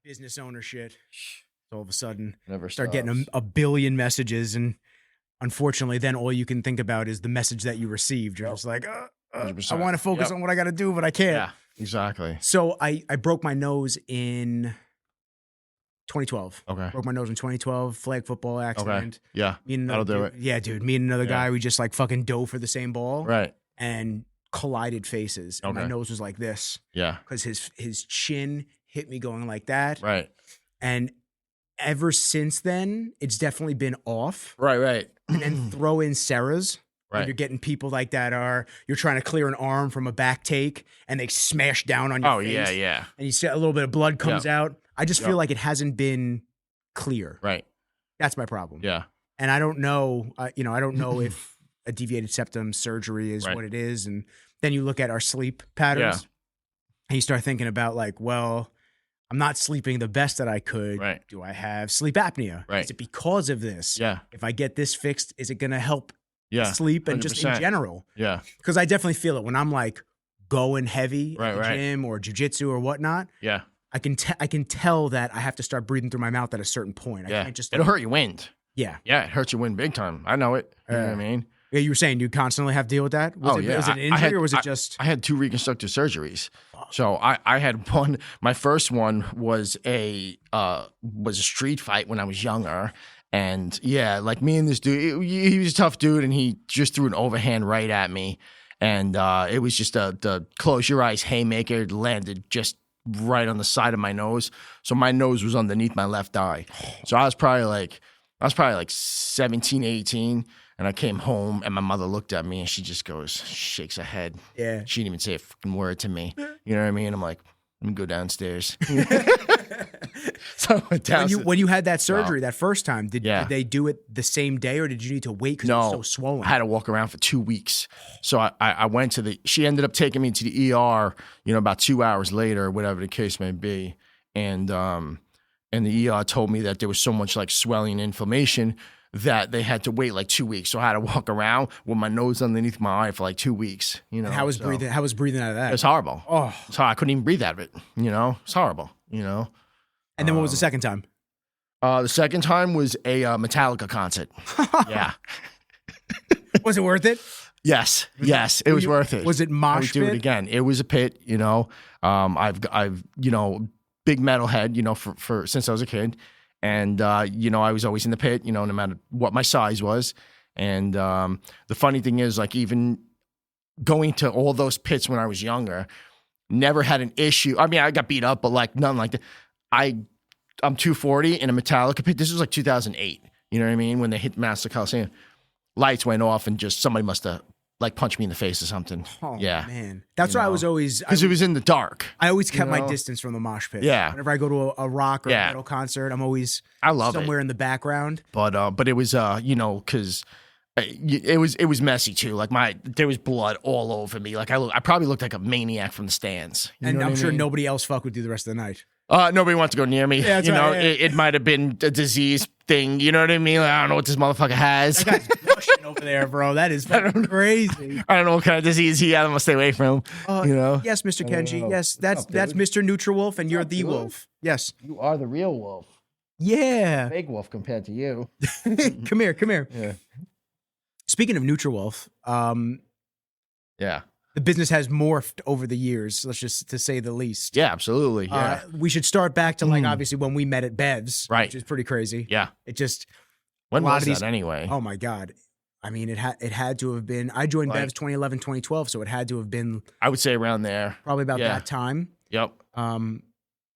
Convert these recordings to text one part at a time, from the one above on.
business owner shit. All of a sudden, Never start stops. getting a billion messages, and unfortunately, then all you can think about is the message that you received. You're just like, I 100%. want to focus on what I got to do, but I can't. Yeah, exactly. So I broke my nose in 2012. Okay. Broke my nose in 2012, flag football accident. Yeah, Me and that'll do dude, Yeah, dude. Me and another guy, we just like fucking dove for the same ball. Right. And collided faces. And my nose was like this. Yeah. Because his chin hit me going like that. Right. And ever since then, it's definitely been off. Right. And then throw in Sarah's. Right. You're getting people like that you're trying to clear an arm from a back take and they smash down on your face. Yeah. And you see a little bit of blood comes out. I just feel like it hasn't been clear. Right. That's my problem. Yeah. And I don't know, I don't know if a deviated septum surgery is what it is. And then you look at our sleep patterns and you start thinking about like, well, I'm not sleeping the best that I could. Right. Do I have sleep apnea? Right. Is it because of this? Yeah. If I get this fixed, is it going to help sleep and 100%. just in general? Yeah. Because I definitely feel it when I'm like going heavy at the Right. gym or jiu-jitsu or whatnot. Yeah. I can tell that I have to start breathing through my mouth at a certain point. I can't just it'll hurt your wind. Yeah. Yeah, it hurts your wind big time. I know it. You know what I mean? Yeah, you were saying you constantly have to deal with that? Was it an injury or was it just... I had 2 reconstructive surgeries. So I had one. My first one was a street fight when I was younger. And yeah, like me and this dude, he was a tough dude and he just threw an overhand right at me. And it was just the close your eyes haymaker landed just right on the side of my nose. So my nose was underneath my left eye. So I was probably like 17, 18. And I came home and my mother looked at me and she just shakes her head. Yeah. She didn't even say a fucking word to me. You know what I mean? I'm like, let me go downstairs. So I went downstairs. When you had that surgery that first time, did they do it the same day or did you need to wait because it was so swollen? I had to walk around for 2 weeks. So I went to she ended up taking me to the ER, about 2 hours later, whatever the case may be. And the ER told me that there was so much like swelling and inflammation that they had to wait like 2 weeks. So I had to walk around with my nose underneath my eye for like 2 weeks. And how was breathing out of that? It was horrible. Oh. So I couldn't even breathe out of it. It's horrible, And then what was the second time? The second time was a Metallica concert. Yeah. Was it worth it? Yes, it was worth it. Was it mosh pit? I would do it again. It was a pit, I've big metalhead, for since I was a kid. And, I was always in the pit, no matter what my size was. And the funny thing is, like, even going to all those pits when I was younger, never had an issue. I mean, I got beat up, but like nothing like that. I'm 240 in a Metallica pit. This was like 2008. You know what I mean? When they hit Master Coliseum, lights went off and just somebody must have like punched me in the face or something. Oh, yeah, man. That's why I was always... Because it was in the dark. I always kept my distance from the mosh pit. Yeah. Whenever I go to a rock or a metal concert, I'm always somewhere in the background. But it was, because... It was messy too. Like there was blood all over me. Like I probably looked like a maniac from the stands. And I'm sure nobody else fucked with you the rest of the night. Nobody wants to go near me. Yeah, right, it might have been a disease thing. You know what I mean? Like, I don't know what this motherfucker has. That guy's blushing over there, bro. That is fucking crazy. I don't know what kind of disease he has. I'm gonna stay away from him. Yes, Mr. Kenji. Yes, that's Mr. Nutriwolf, and you're the wolf. Yes, you are the real wolf. Yeah, fake wolf compared to you. Come here. Yeah. Speaking of Nutriwolf, yeah, the business has morphed over the years. Let's just to say the least. Yeah, absolutely. Yeah, we should start back to like obviously when we met at Bev's, right? Which is pretty crazy. Yeah, it just when was that anyway? Oh my god, I mean it had to have been. I joined Bev's 2011, 2012, so it had to have been. I would say around there, probably about that time. Yep.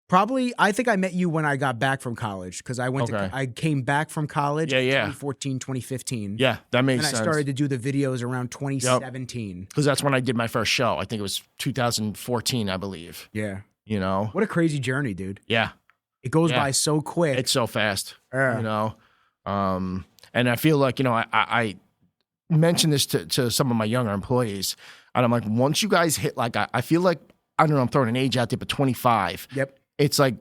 Probably, I think I met you when I got back from college because I came back from college in 2014, 2015. Yeah, that makes sense. And I started to do the videos around 2017. Because that's when I did my first show. I think it was 2014, I believe. Yeah. What a crazy journey, dude. Yeah. It goes by so quick. It's so fast, And I feel like, I mentioned this to some of my younger employees. And I'm like, once you guys hit, like, I feel like, I don't know, I'm throwing an age out there, but 25. Yep. It's like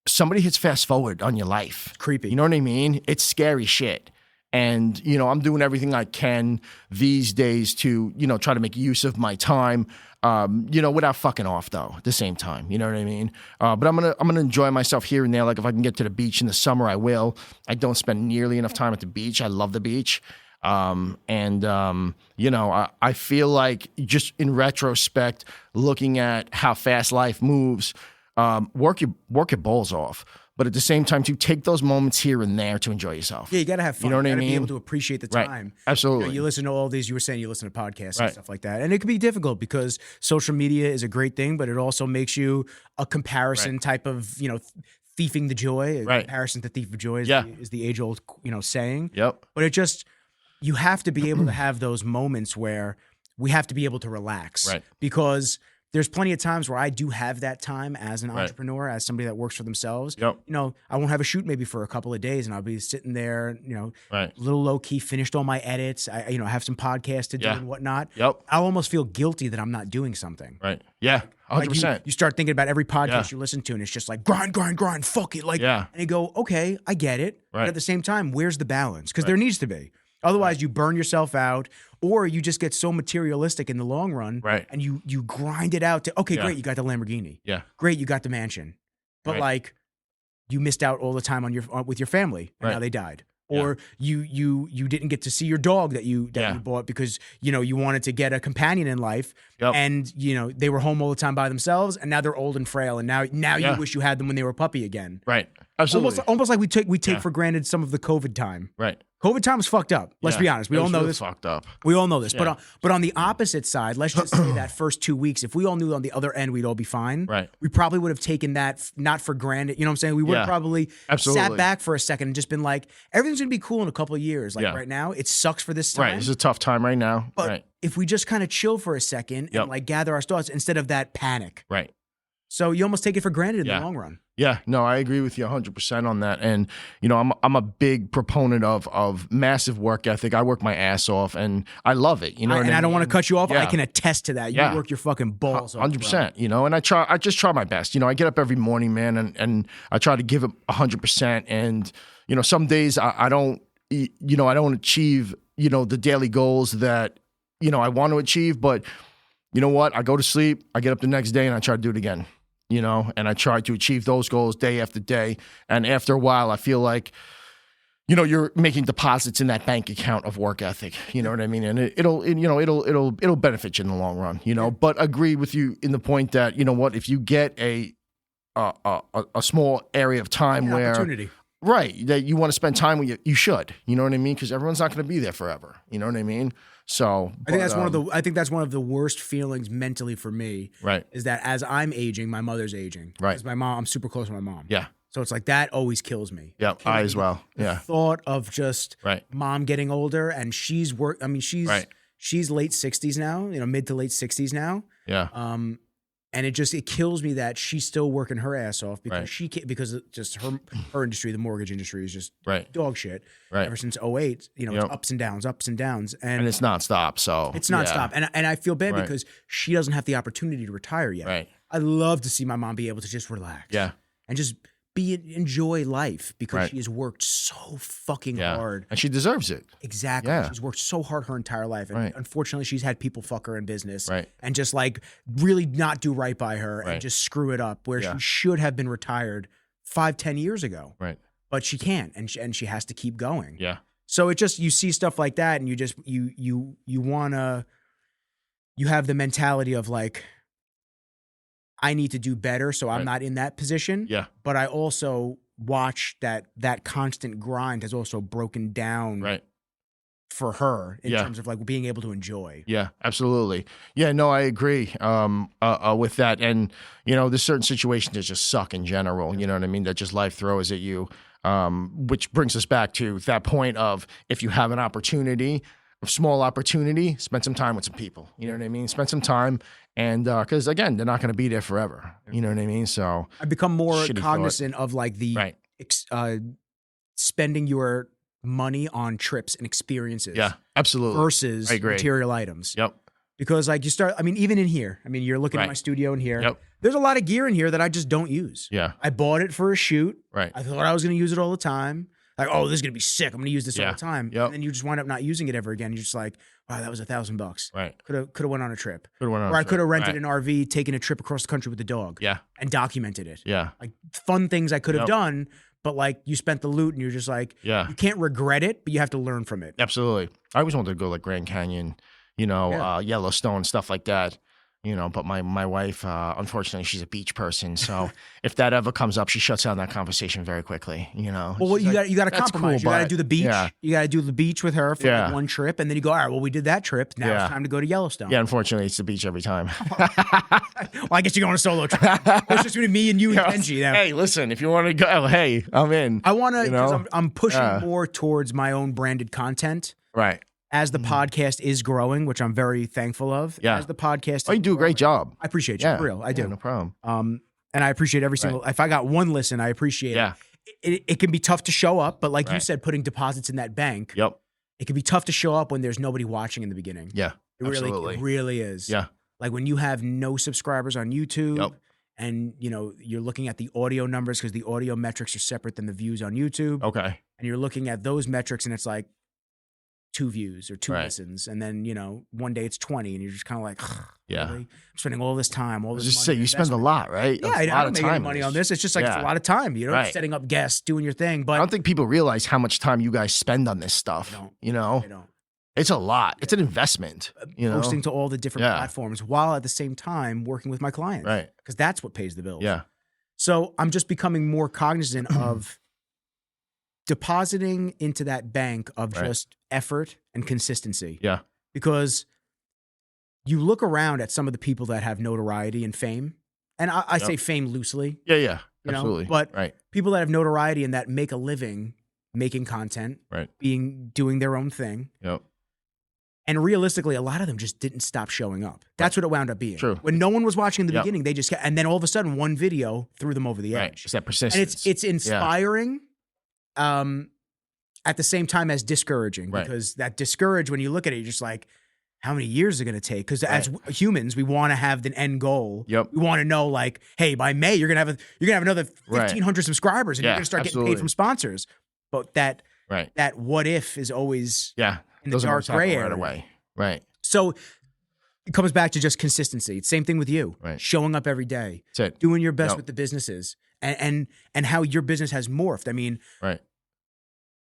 somebody hits fast forward on your life. Creepy. You know what I mean? It's scary shit. And, you know, I'm doing everything I can these days to, you know, try to make use of my time, you know, without fucking off though at the same time. You know what I mean? But I'm gonna enjoy myself here and there. Like if I can get to the beach in the summer, I will. I don't spend nearly enough time at the beach. I love the beach. You know, I feel like just in retrospect, looking at how fast life moves, work your balls off. But at the same time, to take those moments here and there to enjoy yourself. Yeah, you got to have fun. You know what I mean? Be able to appreciate the time. Right. Absolutely. You know, you listen to all these. You were saying you listen to podcasts and stuff like that, and it can be difficult because social media is a great thing, but it also makes you a comparison type of, you know, thieving the joy. Comparison to thief of joy is the age old, you know, saying. Yep. But it just, you have to be able to have those moments where we have to be able to relax, because there's plenty of times where I do have that time as an entrepreneur, as somebody that works for themselves. Yep. You know, I won't have a shoot maybe for a couple of days, and I'll be sitting there, you know, a little low key, finished all my edits. I, you know, have some podcasts to do and whatnot. Yep. I'll almost feel guilty that I'm not doing something. Right. Yeah. 100%. Like you start thinking about every podcast you listen to, and it's just like grind, fuck it. Like, and you go, okay, I get it. But at the same time, where's the balance? Because there needs to be. Otherwise, you burn yourself out, or you just get so materialistic in the long run, and you grind it out to, okay, great, you got the Lamborghini. Yeah. Great, you got the mansion. But like, you missed out all the time on with your family, and now they died. Or you didn't get to see your dog that you bought because, you know, you wanted to get a companion in life, and, you know, they were home all the time by themselves, and now they're old and frail, and now you wish you had them when they were a puppy again. Right. Absolutely. Almost like we take for granted some of the COVID time. Right. COVID time was fucked up. Let's be honest. We all know really this. Fucked up. We all know this. But on the opposite side, let's just say that first 2 weeks, if we all knew on the other end we'd all be fine, we probably would have taken that not for granted. You know what I'm saying? We would have probably sat back for a second and just been like, everything's gonna be cool in a couple of years. Like right now, it sucks for this time. Right. It's a tough time right now. But if we just kind of chill for a second and like gather our thoughts instead of that panic. Right. So you almost take it for granted in the long run. Yeah, no, I agree with you 100% on that. And, you know, I'm a big proponent of massive work ethic. I work my ass off and I love it. You know, I don't want to cut you off. I can attest to that. You work your fucking balls off. 100%, you know, and I just try my best. You know, I get up every morning, man, and I try to give it 100%. And, you know, some days I don't achieve, you know, the daily goals that, you know, I want to achieve. But you know what? I go to sleep, I get up the next day and I try to do it again. You know, and I try to achieve those goals day after day. And after a while, I feel like, you know, you're making deposits in that bank account of work ethic. You know what I mean? And it'll benefit you in the long run. You know, but agree with you in the point that, you know what, if you get a small area of time where opportunity. That you want to spend time with, you should. You know what I mean? Because everyone's not going to be there forever. You know what I mean? So I think that's one of the worst feelings mentally for me. Right. Is that as I'm aging, my mother's aging. Right. Because I'm super close to my mom. Yeah. So it's like that always kills me. Yeah. I as well. Yeah. The thought of just mom getting older and she's late 60s now. You know, mid to late 60s now. Yeah. And it kills me that she's still working her ass off because she can't, because it just her industry, the mortgage industry, is just dog shit. Right. Ever since 08, you know, it's ups and downs, and it's nonstop. So it's nonstop, and I feel bad because she doesn't have the opportunity to retire yet. Right. I love to see my mom be able to just relax. Yeah. And just enjoy life because she has worked so fucking hard. And she deserves it. Exactly. Yeah. She's worked so hard her entire life. And unfortunately, she's had people fuck her in business and just like really not do right by her and just screw it up where she should have been retired 5-10 years ago. Right. But she can't, and she has to keep going. Yeah. So it just, you see stuff like that and you just, you have the mentality of like, I need to do better, so I'm not in that position. Yeah. But I also watch that constant grind has also broken down for her in terms of like being able to enjoy. Yeah, absolutely. Yeah, no, I agree with that. And, you know, there's certain situations that just suck in general, you know what I mean, that just life throws at you, which brings us back to that point of if you have an opportunity, a small opportunity, spend some time with some people. You know what I mean? Spend some time. And because, again, they're not going to be there forever. You know what I mean? So I've become more cognizant of like the spending your money on trips and experiences. Yeah, absolutely. Versus material items. Yep. Because like even in here, I mean, you're looking at my studio in here. Yep. There's a lot of gear in here that I just don't use. Yeah. I bought it for a shoot. Right. I thought I was going to use it all the time. like, oh, this is gonna be sick. I'm gonna use this all Yeah. the time. Yep. And then you just wind up not using it ever again. You're just like, wow, that was $1,000. Right. Could have went on a trip. Or I could have rented an RV, taken a trip across the country with the dog. Yeah. And documented it. Yeah. Like fun things I could have Yep. done, but like you spent the loot and you're just like, Yeah. you can't regret it, but you have to learn from it. Absolutely. I always wanted to go like Grand Canyon, Yellowstone, stuff like that. But my wife, unfortunately, she's a beach person. So if that ever comes up, she shuts down that conversation very quickly. Well, you got to compromise. Cool, you got to do the beach. Yeah. You got to do the beach with her for like one trip, and then you go, all right, well, we did that trip. Now it's time to go to Yellowstone. Yeah, unfortunately, it's the beach every time. Well, I guess you're going on a solo trip. It's just going to be me and you and Benji. Now. Hey, listen, if you want to go, hey, I'm in. I want to, because I'm pushing more towards my own branded content. Right. As the podcast is growing, which I'm very thankful of. Yeah. As the podcast you do a great job. I appreciate you. For real. I do. Yeah, no problem. And I appreciate every single, if I got one listen, I appreciate it. It can be tough to show up, but like you said, putting deposits in that bank. Yep. It can be tough to show up when there's nobody watching in the beginning. Yeah. It really is. Yeah. Like when you have no subscribers on YouTube and you're looking at the audio numbers because the audio metrics are separate than the views on YouTube. Okay. And you're looking at those metrics and it's like 2 views or 2 listens. And then, one day it's 20 and you're just kind of like, really? I'm spending all this time, all this money. Just say you spend a lot, right? Yeah, I don't make any money on this. It's just like it's a lot of time, setting up guests, doing your thing. But I don't think people realize how much time you guys spend on this stuff. They don't. It's a lot. It's an investment. Posting to all the different platforms while at the same time working with my clients. Right. Because that's what pays the bills. Yeah. So I'm just becoming more cognizant of depositing into that bank of just effort and consistency. Yeah. Because you look around at some of the people that have notoriety and fame, and I say fame loosely. Yeah. Absolutely. But people that have notoriety and that make a living making content, doing their own thing. Yep. And realistically, a lot of them just didn't stop showing up. That's what it wound up being. True. When no one was watching in the beginning, they just and then all of a sudden one video threw them over the edge. It's that persistence. And it's inspiring. At the same time as discouraging, because that discourage, when you look at it, you're just like, how many years is it going to take? Because as humans, we want to have the end goal. Yep. We want to know, like, hey, by May, you're gonna have another 1,500 subscribers, and you're gonna start getting paid from sponsors. But that what if is always in the dark gray area. Right away. Right. So it comes back to just consistency. It's same thing with you. Right. Showing up every day. That's it. Doing your best with the businesses, and how your business has morphed. I mean,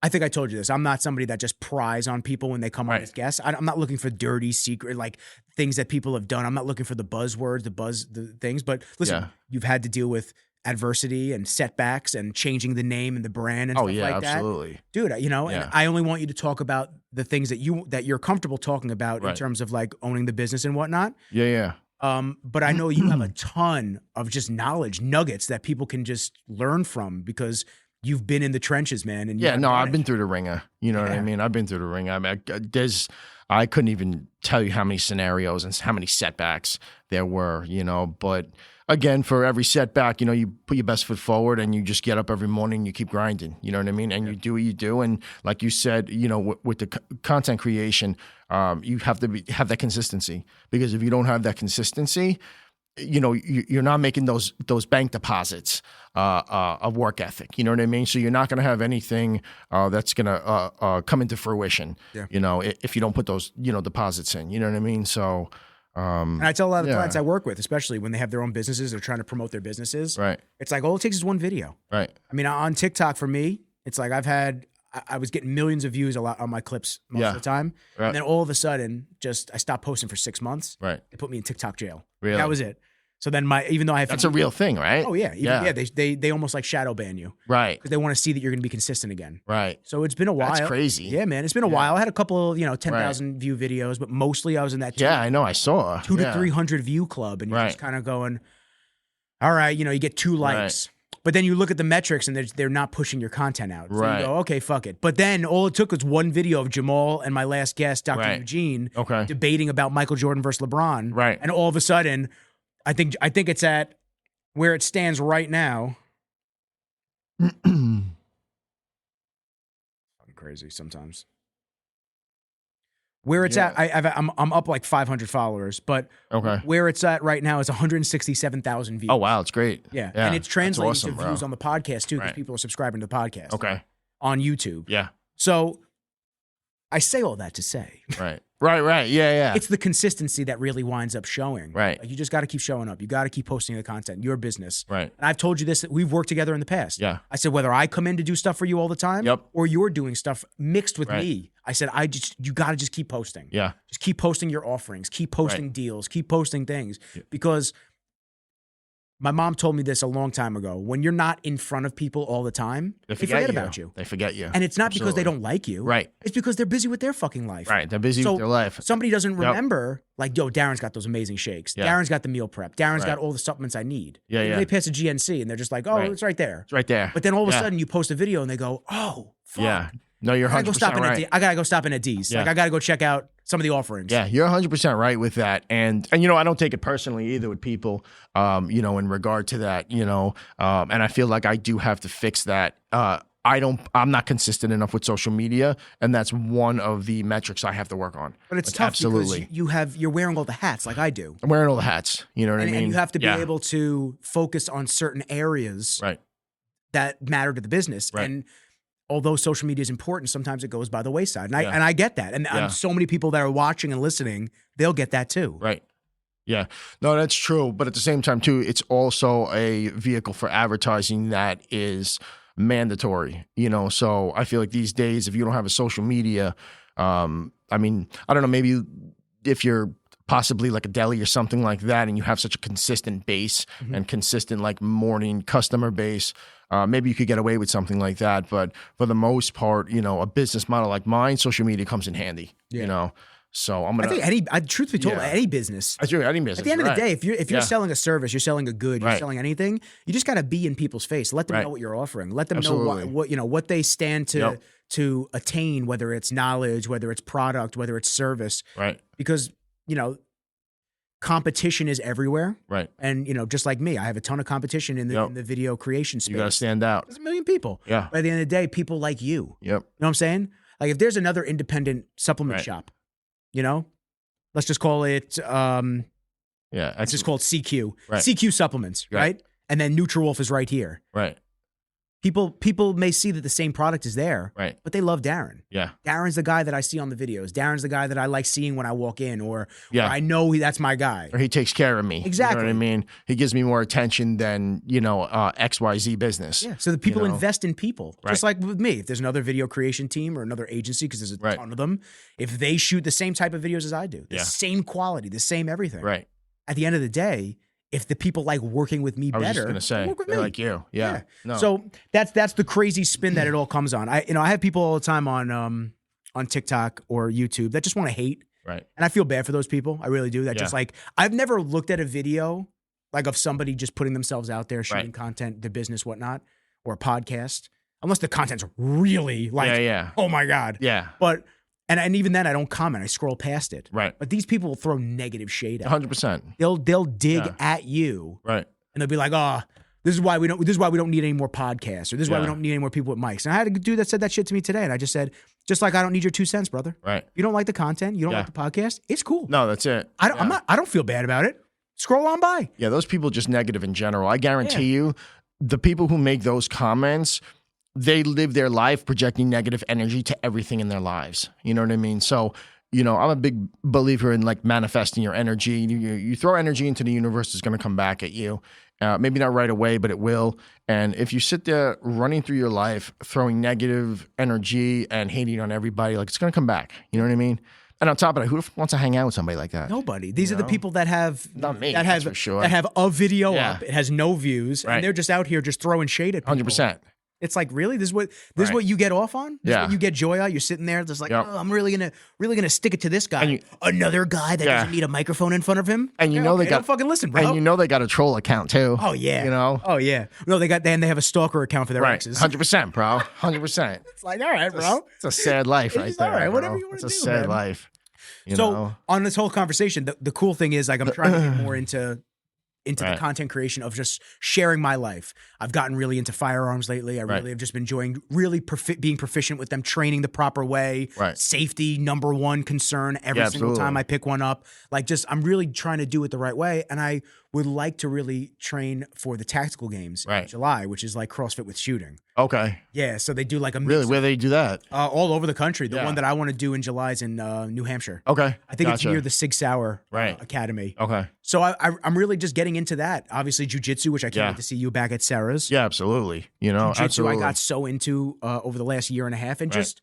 I think I told you this. I'm not somebody that just pries on people when they come on as guests. I'm not looking for dirty secret, like things that people have done. I'm not looking for the buzzwords, the things. But listen, you've had to deal with adversity and setbacks and changing the name and the brand and stuff like that. Absolutely. Dude, and I only want you to talk about the things that you're comfortable talking about in terms of like owning the business and whatnot. Yeah. But I know you have a ton of just knowledge nuggets that people can just learn from because you've been in the trenches, man. And I've been through the ringer. You know what I mean? I've been through the ringer. I mean, I couldn't even tell you how many scenarios and how many setbacks there were, but again, for every setback, you put your best foot forward and you just get up every morning and you keep grinding, you know what I mean? And you do what you do. And like you said, with the content creation, you have to have that consistency, because if you don't have that consistency, you're not making those bank deposits of work ethic. You know what I mean? So you're not going to have anything that's going to come into fruition. Yeah. If you don't put those deposits in. You know what I mean? So. And I tell a lot of clients I work with, especially when they have their own businesses, they're trying to promote their businesses. Right. It's like all it takes is one video. Right. I mean, on TikTok for me, it's like I was getting millions of views a lot on my clips most of the time. Right. And then all of a sudden, I stopped posting for 6 months. Right. They put me in TikTok jail. Really? That was it. So then even though I have That's a real thing, right? Oh yeah. They almost like shadow ban you. Right. Because they want to see that you're going to be consistent again. Right. So it's been a while. That's crazy. Yeah, man. It's been a while. I had a couple of, 10,000 view videos, but mostly I was in that I know. I saw 200 to 300 view club, and you're just kind of going, all right, you get 2 likes. But then you look at the metrics and they're not pushing your content out. So you go, okay, fuck it. But then all it took was one video of Jamal and my last guest, Dr. Eugene, debating about Michael Jordan versus LeBron. Right. And all of a sudden, I think it's at where it stands right now. Fucking crazy sometimes. Where it's at, I'm up like 500 followers, but where it's at right now is 167,000 views. Oh wow, it's great. Yeah. And it's translating to views on the podcast too, because people are subscribing to the podcast. Okay. on YouTube. Yeah. So I say all that to say. Right. Yeah. It's the consistency that really winds up showing. Right. Like you just got to keep showing up. You got to keep posting the content, your business. Right. And I've told you this, that we've worked together in the past. Yeah. I said, whether I come in to do stuff for you all the time or you're doing stuff mixed with me, I said, you got to just keep posting. Yeah. Just keep posting your offerings, keep posting deals, keep posting things because my mom told me this a long time ago. When you're not in front of people all the time, they forget about you. They forget you. And it's not because they don't like you. Right. It's because they're busy with their fucking life. Right. They're busy with their life. Somebody doesn't remember, like, yo, Darren's got those amazing shakes. Yeah. Darren's got the meal prep. Darren's got all the supplements I need. Yeah. They pass a GNC and they're just like, oh, it's right there. It's right there. But then all of a sudden you post a video and they go, oh, fuck. Yeah. No, you're 100% right. I gotta go stop in at D's. Like I gotta go check out some of the offerings. Yeah, you're 100% right with that, and you know I don't take it personally either with people, you know, in regard to that, you know, and I feel like I do have to fix that. I'm not consistent enough with social media, and that's one of the metrics I have to work on. But it's tough because you're wearing all the hats like I do. I'm wearing all the hats. You know what I mean? And you have to be able to focus on certain areas that matter to the business. And although social media is important, sometimes it goes by the wayside. And I get that. And so many people that are watching and listening, they'll get that too. Right. Yeah. No, that's true. But at the same time, too, it's also a vehicle for advertising that is mandatory, you know? So I feel like these days, if you don't have a social media, I mean, I don't know, maybe if you're possibly like a deli or something like that, and you have such a consistent base and consistent like morning customer base, maybe you could get away with something like that. But for the most part, you know, a business model like mine, social media comes in handy, you know? So I'm gonna. I think truth be told, any business. I do any business. At the end of the day, if you're selling a service, you're selling a good, you're selling anything, you just got to be in people's face. Let them know what you're offering. Let them know what you know, what they stand to attain, whether it's knowledge, whether it's product, whether it's service. Right. Because you know, competition is everywhere. Right. And you know, just like me, I have a ton of competition in the video creation space. You got to stand out. There's a million people. Yeah. But at the end of the day, people like you. Yep. You know what I'm saying? Like if there's another independent supplement shop. You know, let's just call it, it's just called CQ. CQ supplements, right? And then Nutriwolf is right here. Right. People may see that the same product is there, but they love Darren. Yeah. Darren's the guy that I see on the videos. Darren's the guy that I like seeing when I walk in, or I know that's my guy. Or he takes care of me. Exactly. You know what I mean? He gives me more attention than, you know, XYZ business. Yeah. So the people invest in people. Just like with me. If there's another video creation team or another agency, because there's a ton of them, if they shoot the same type of videos as I do, the same quality, the same everything. Right. At the end of the day, if the people like working with me better, I was just gonna say, work with they're me. like you. Yeah. No. So that's the crazy spin that it all comes on. I have people all the time on TikTok or YouTube that just want to hate. Right. And I feel bad for those people. I really do. That just like, I've never looked at a video like of somebody just putting themselves out there, shooting content, their business, whatnot, or a podcast, unless the content's really like, oh my God. Yeah. But And even then, I don't comment. I scroll past it. Right. But these people will throw negative shade at 100%. They'll dig at you. Right. And they'll be like, oh, this is why we don't need any more podcasts, or this is why we don't need any more people with mics. And I had a dude that said that shit to me today, and I just said, just like I don't need your 2 cents, brother. Right. You don't like the content, you don't like the podcast, it's cool. No, that's it. I don't feel bad about it. Scroll on by. Yeah, those people are just negative in general. I guarantee you, the people who make those comments, they live their life projecting negative energy to everything in their lives. You know what I mean? So, you know, I'm a big believer in like manifesting your energy. You throw energy into the universe, it's going to come back at you. Maybe not right away, but it will. And if you sit there running through your life, throwing negative energy and hating on everybody, like it's going to come back. You know what I mean? And on top of that, who wants to hang out with somebody like that? Nobody. These are the people that have not me. That have for sure. That have a video up. It has no views, and they're just out here just throwing shade at people. 100%. It's like, really? This is what you get off on? This is what you get joy out? You're sitting there just like, oh, I'm really gonna stick it to this guy. Another guy that doesn't need a microphone in front of him. And you know they got don't fucking listen, bro. And you know they got a troll account too. Oh yeah. You know? Oh yeah. No, they have a stalker account for their exes. 100%, bro. 100%. It's like, all right, bro. It's a sad life right there. All right, bro. whatever you want to do. It's a sad life. You know? On this whole conversation, the cool thing is like I'm trying to get more into into the content creation of just sharing my life. I've gotten really into firearms lately. I really have just been enjoying really being proficient with them, training the proper way. Safety, number one concern every single time I pick one up. Like just, I'm really trying to do it the right way. And I would like to really train for the tactical games in July, which is like CrossFit with shooting. Okay. Yeah, so they do like a mix. Really? Where do they do that? All over the country. The one that I want to do in July is in New Hampshire. Okay. I think it's near the Sig Sauer Academy. Okay. So I'm really just getting into that. Obviously, jiu-jitsu, which I can't wait to see you back at Sarah's. Yeah, absolutely. You know, jiu-jitsu I got so into over the last year and a half, and just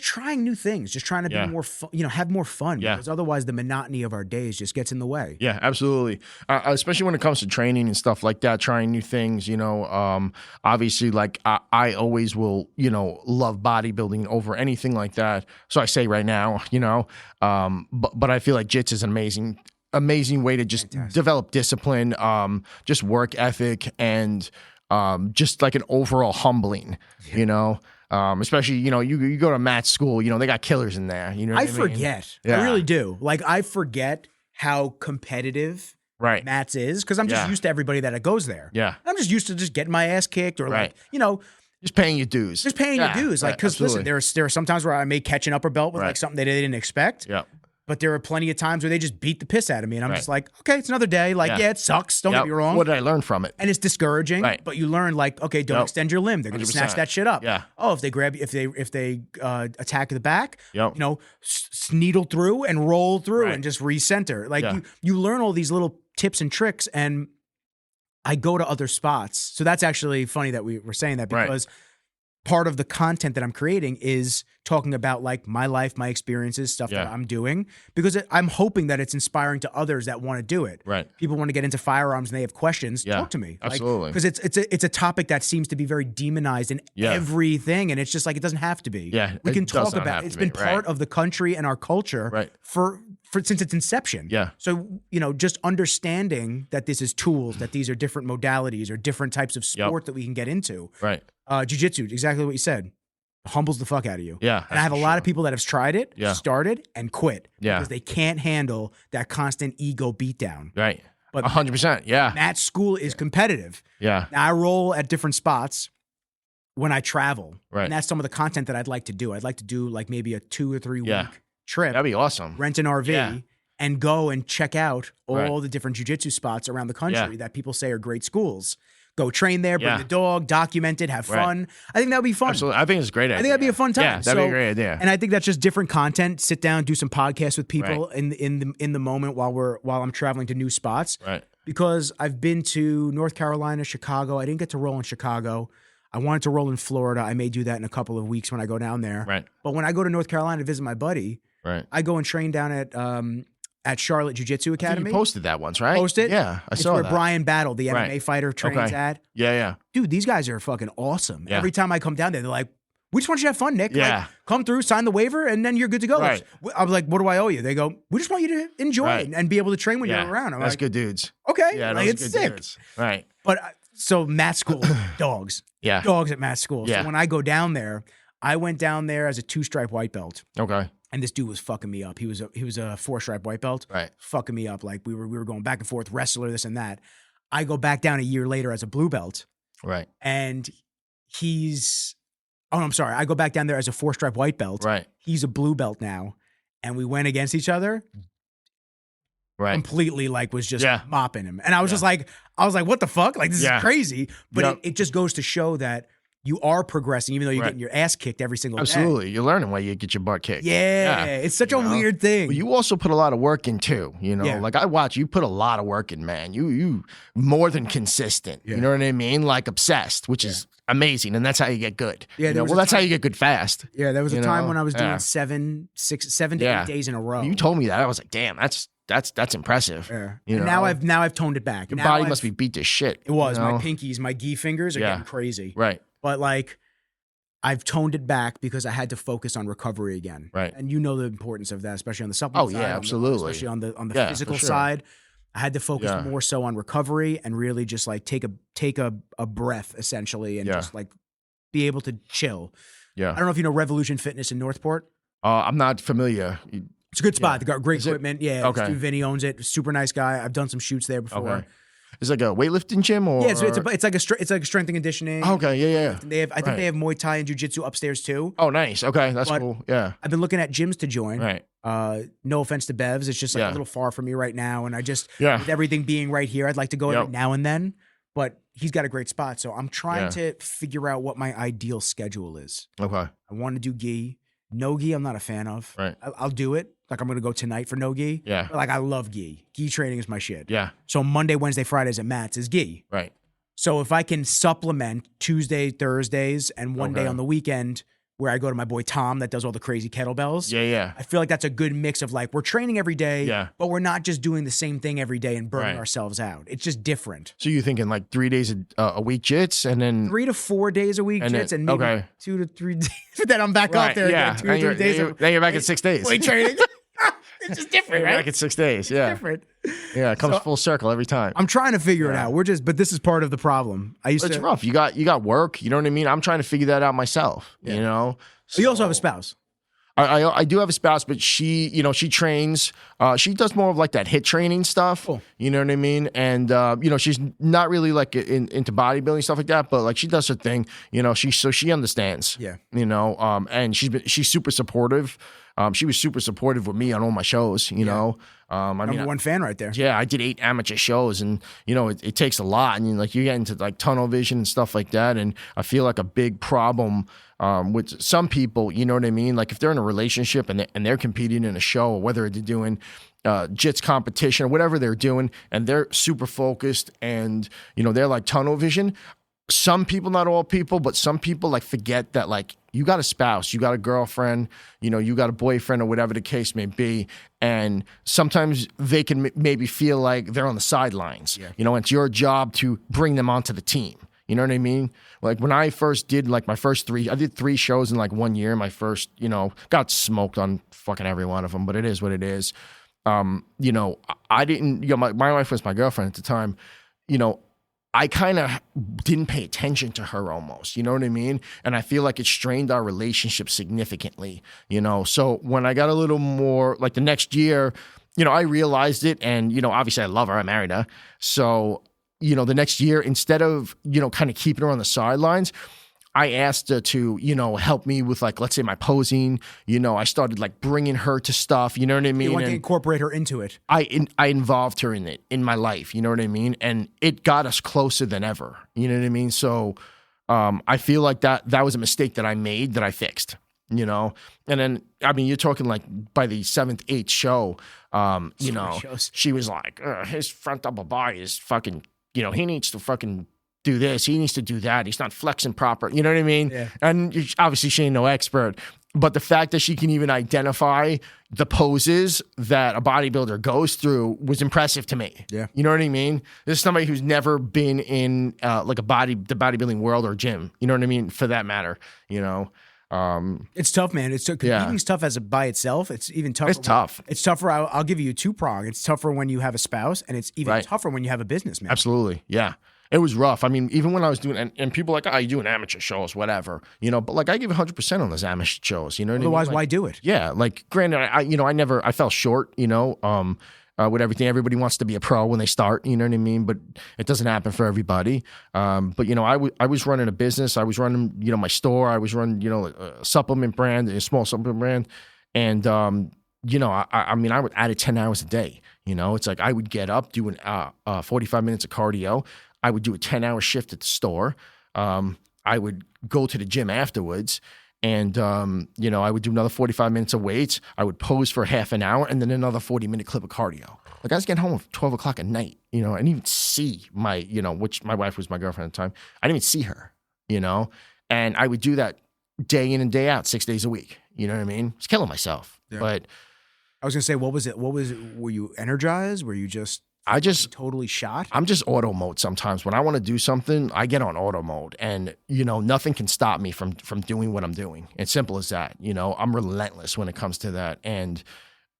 trying new things, just trying to be more fun, have more fun. Because otherwise the monotony of our days just gets in the way. Yeah, absolutely. Especially when it comes to training and stuff like that, trying new things, obviously like I always will, love bodybuilding over anything like that. So I say right now, but I feel like jits is an amazing way to just develop discipline, just work ethic, and just like an overall humbling, especially, you go to Matt's school, they got killers in there. I forget. I really do. Like, I forget how competitive Matt's is, because I'm just used to everybody that goes there. Yeah. I'm just used to just getting my ass kicked or just paying your dues. Just paying your dues. Like, because listen, there are some times where I may catch an upper belt with like something that they didn't expect. Yeah. But there are plenty of times where they just beat the piss out of me. And I'm just like, okay, it's another day. Like, it sucks. Don't get me wrong. What did I learn from it? And it's discourage,ing but you learn like, okay, don't extend your limb. They're going to snatch that shit up. Yeah. Oh, if they grab you, if they attack the back, needle through and roll through and just recenter. Like you learn all these little tips and tricks, and I go to other spots. So that's actually funny that we were saying that, because part of the content that I'm creating is talking about like my life, my experiences, stuff that I'm doing, because I'm hoping that it's inspiring to others that want to do it. Right. People want to get into firearms and they have questions. Talk to me. Absolutely. Because it's a topic that seems to be very demonized in everything. And it's just like, it doesn't have to be. Yeah. We can talk about it. It's been part of the country and our culture for since its inception. Yeah. So, just understanding that this is tools, that these are different modalities or different types of sport that we can get into. Right. Jiu-jitsu, exactly what you said, humbles the fuck out of you. Yeah. And I have a lot of people that have tried it, started, and quit. Because they can't handle that constant ego beatdown. Right. But 100%. Yeah. That school is competitive. Yeah. Now, I roll at different spots when I travel. Right. And that's some of the content that I'd like to do. I'd like to do like maybe a 2 or 3 week trip. That'd be awesome. Rent an RV and go and check out all the different jiu-jitsu spots around the country that people say are great schools. Go train there, bring the dog, document it, have fun. I think that would be fun. Absolutely. I think it's a great idea. I think that'd be a fun time. Yeah, that'd be a great idea. And I think that's just different content. Sit down, do some podcasts with people in the moment while I'm traveling to new spots. Right. Because I've been to North Carolina, Chicago. I didn't get to roll in Chicago. I wanted to roll in Florida. I may do that in a couple of weeks when I go down there. Right. But when I go to North Carolina to visit my buddy, I go and train down at Charlotte Jiu-Jitsu Academy. You posted that once, right? Posted? Yeah, I saw that. It's where that. Brian Battle, the MMA fighter, trains at. Yeah, yeah. Dude, these guys are fucking awesome. Yeah. Every time I come down there, they're like, we just want you to have fun, Nick. Yeah. Like, come through, sign the waiver, and then you're good to go. Right. I was like, what do I owe you? They go, we just want you to enjoy it and be able to train when you're around. I'm That's like, good dudes. Okay. Yeah, like, it's sick. Dudes. Right. But so Matt's school, dogs. Yeah. Dogs at Matt's school. Yeah. So when I go down there, I went down there as a 2-stripe white belt. Okay. And this dude was fucking me up. He was a 4-stripe white belt. Right. Fucking me up. Like we were going back and forth, wrestler, this and that. I go back down a year later as a blue belt. Right. And I go back down there as a 4-stripe white belt. Right. He's a blue belt now. And we went against each other. Right. Completely was just mopping him. And I was just like, what the fuck? Like, this is crazy. But it just goes to show that you are progressing, even though you're getting your ass kicked every single day. Absolutely. You're learning while you get your butt kicked. Yeah. It's such a weird thing. But you also put a lot of work in too, Like I watch, you put a lot of work in, man. You more than consistent. Yeah. You know what I mean? Like obsessed, which is amazing. And that's how you get good. Yeah. That's how you get good fast. Yeah. There was a time when I was doing 7 to 8 days in a row. You told me that. I was like, damn, that's impressive. Yeah. Now I've toned it back. Your body must be beat to shit. It was. My pinkies, my gi fingers are getting crazy. Right. But I've toned it back because I had to focus on recovery again. Right. And the importance of that, especially on the supplement side. Oh, yeah, absolutely. Especially on the physical side. I had to focus more so on recovery and really just take a breath essentially and just be able to chill. Yeah. I don't know if you know Revolution Fitness in Northport. I'm not familiar. It's a good spot. They got great equipment. Yeah. Okay. Dude Vinny owns it. Super nice guy. I've done some shoots there before. Okay. It's like a weightlifting gym, or yeah, so it's like a strength and conditioning. Okay, yeah. I think they have Muay Thai and Jiu-Jitsu upstairs too. Oh, nice. Okay, that's cool. Yeah, I've been looking at gyms to join. Right. No offense to Bev's, it's just like a little far from me right now, and I just with everything being right here, I'd like to go every now and then. But he's got a great spot, so I'm trying to figure out what my ideal schedule is. Okay. I want to do gi. No gi, I'm not a fan of. Right. I'll do it. Like I'm gonna go tonight for no gi. Yeah. But like I love gi. Gi training is my shit. Yeah. So Monday, Wednesday, Fridays at Matt's is gi. Right. So if I can supplement Tuesday, Thursdays, and one day on the weekend where I go to my boy Tom that does all the crazy kettlebells. Yeah. I feel like that's a good mix of like we're training every day, but we're not just doing the same thing every day and burning ourselves out. It's just different. So you're thinking like 3 days a week jits, and then 3 to 4 days a week jits, and maybe 2 to 3 days. Then I'm back up there again. 2 to 3 days. Then you're back at 6 days. Weight training. It's just different, right? Back at 6 days. Yeah. Different. Yeah, it comes full circle every time. I'm trying to figure it out. But this is part of the problem. It's rough. You got work. You know what I mean? I'm trying to figure that out myself. You know. So you also have a spouse. I do have a spouse, but she trains. She does more of like that HIIT training stuff. Cool. You know what I mean? And she's not really like into bodybuilding stuff like that, but like she does her thing. You know, she understands. Yeah. You know, and she's super supportive. She was super supportive with me on all my shows. You know, Number one fan right there. Yeah, I did 8 amateur shows, and it takes a lot, and you get into like tunnel vision and stuff like that. And I feel like a big problem with some people, you know what I mean? Like if they're in a relationship and they're competing in a show, or whether they're doing jits competition or whatever they're doing, and they're super focused, and they're like tunnel vision. Some people, not all people, but some people like forget that like you got a spouse, you got a girlfriend, you got a boyfriend, or whatever the case may be. And sometimes they can maybe feel like they're on the sidelines. Yeah. It's your job to bring them onto the team. You know what I mean? Like when I first did like my first 3, I did 3 shows in like 1 year. My first, got smoked on fucking every one of them, but it is what it is. I didn't, my wife was my girlfriend at the time, I kind of didn't pay attention to her almost, you know what I mean? And I feel like it strained our relationship significantly, So when I got a little more, like the next year, I realized it, and, obviously I love her, I married her. So, the next year, instead of, kind of keeping her on the sidelines, I asked her to, help me with like, let's say my posing, I started like bringing her to stuff, you know what I mean? You want to incorporate her into it. I involved her in it, in my life, you know what I mean? And it got us closer than ever, you know what I mean? So I feel like that was a mistake that I made that I fixed, And then, I mean, you're talking like by the 7th, 8th show, she was like, his front upper body is fucking, he needs to fucking do this, he needs to do that, he's not flexing proper, you know what I mean? Yeah. And obviously she ain't no expert, but the fact that she can even identify the poses that a bodybuilder goes through was impressive to me. Yeah. You know what I mean? This is somebody who's never been in like the bodybuilding world or gym, you know what I mean? For that matter, it's tough, man. It's competing's tough by itself. It's even tougher. It's tough. It's tougher. I'll give you a 2-prong. It's tougher when you have a spouse, and it's even tougher when you have a business, man. Absolutely. Yeah. It was rough. I mean, even when I was doing, and people are like, oh, you doing amateur shows, whatever, but like I give 100% on those amateur shows, Otherwise, what I mean? Why do it? Yeah. Like granted, I fell short, with everything. Everybody wants to be a pro when they start, you know what I mean? But it doesn't happen for everybody. But I was running a business. I was running, my store. I was running, a supplement brand, a small supplement brand. And, I would add it 10 hours a day. It's like I would get up doing 45 minutes of cardio. I would do a 10-hour shift at the store. I would go to the gym afterwards, and I would do another 45 minutes of weights. I would pose for half an hour, and then another 40-minute clip of cardio. Like I was getting home at 12 o'clock at night. I didn't even see my, which my wife was my girlfriend at the time. I didn't even see her. And I would do that day in and day out, 6 days a week. You know what I mean? I was killing myself. Yeah. But I was gonna say, what was it? Were you energized? Were you just totally shot? I'm just auto mode sometimes. When I want to do something, I get on auto mode, and nothing can stop me from doing what I'm doing. It's simple as that. I'm relentless when it comes to that, and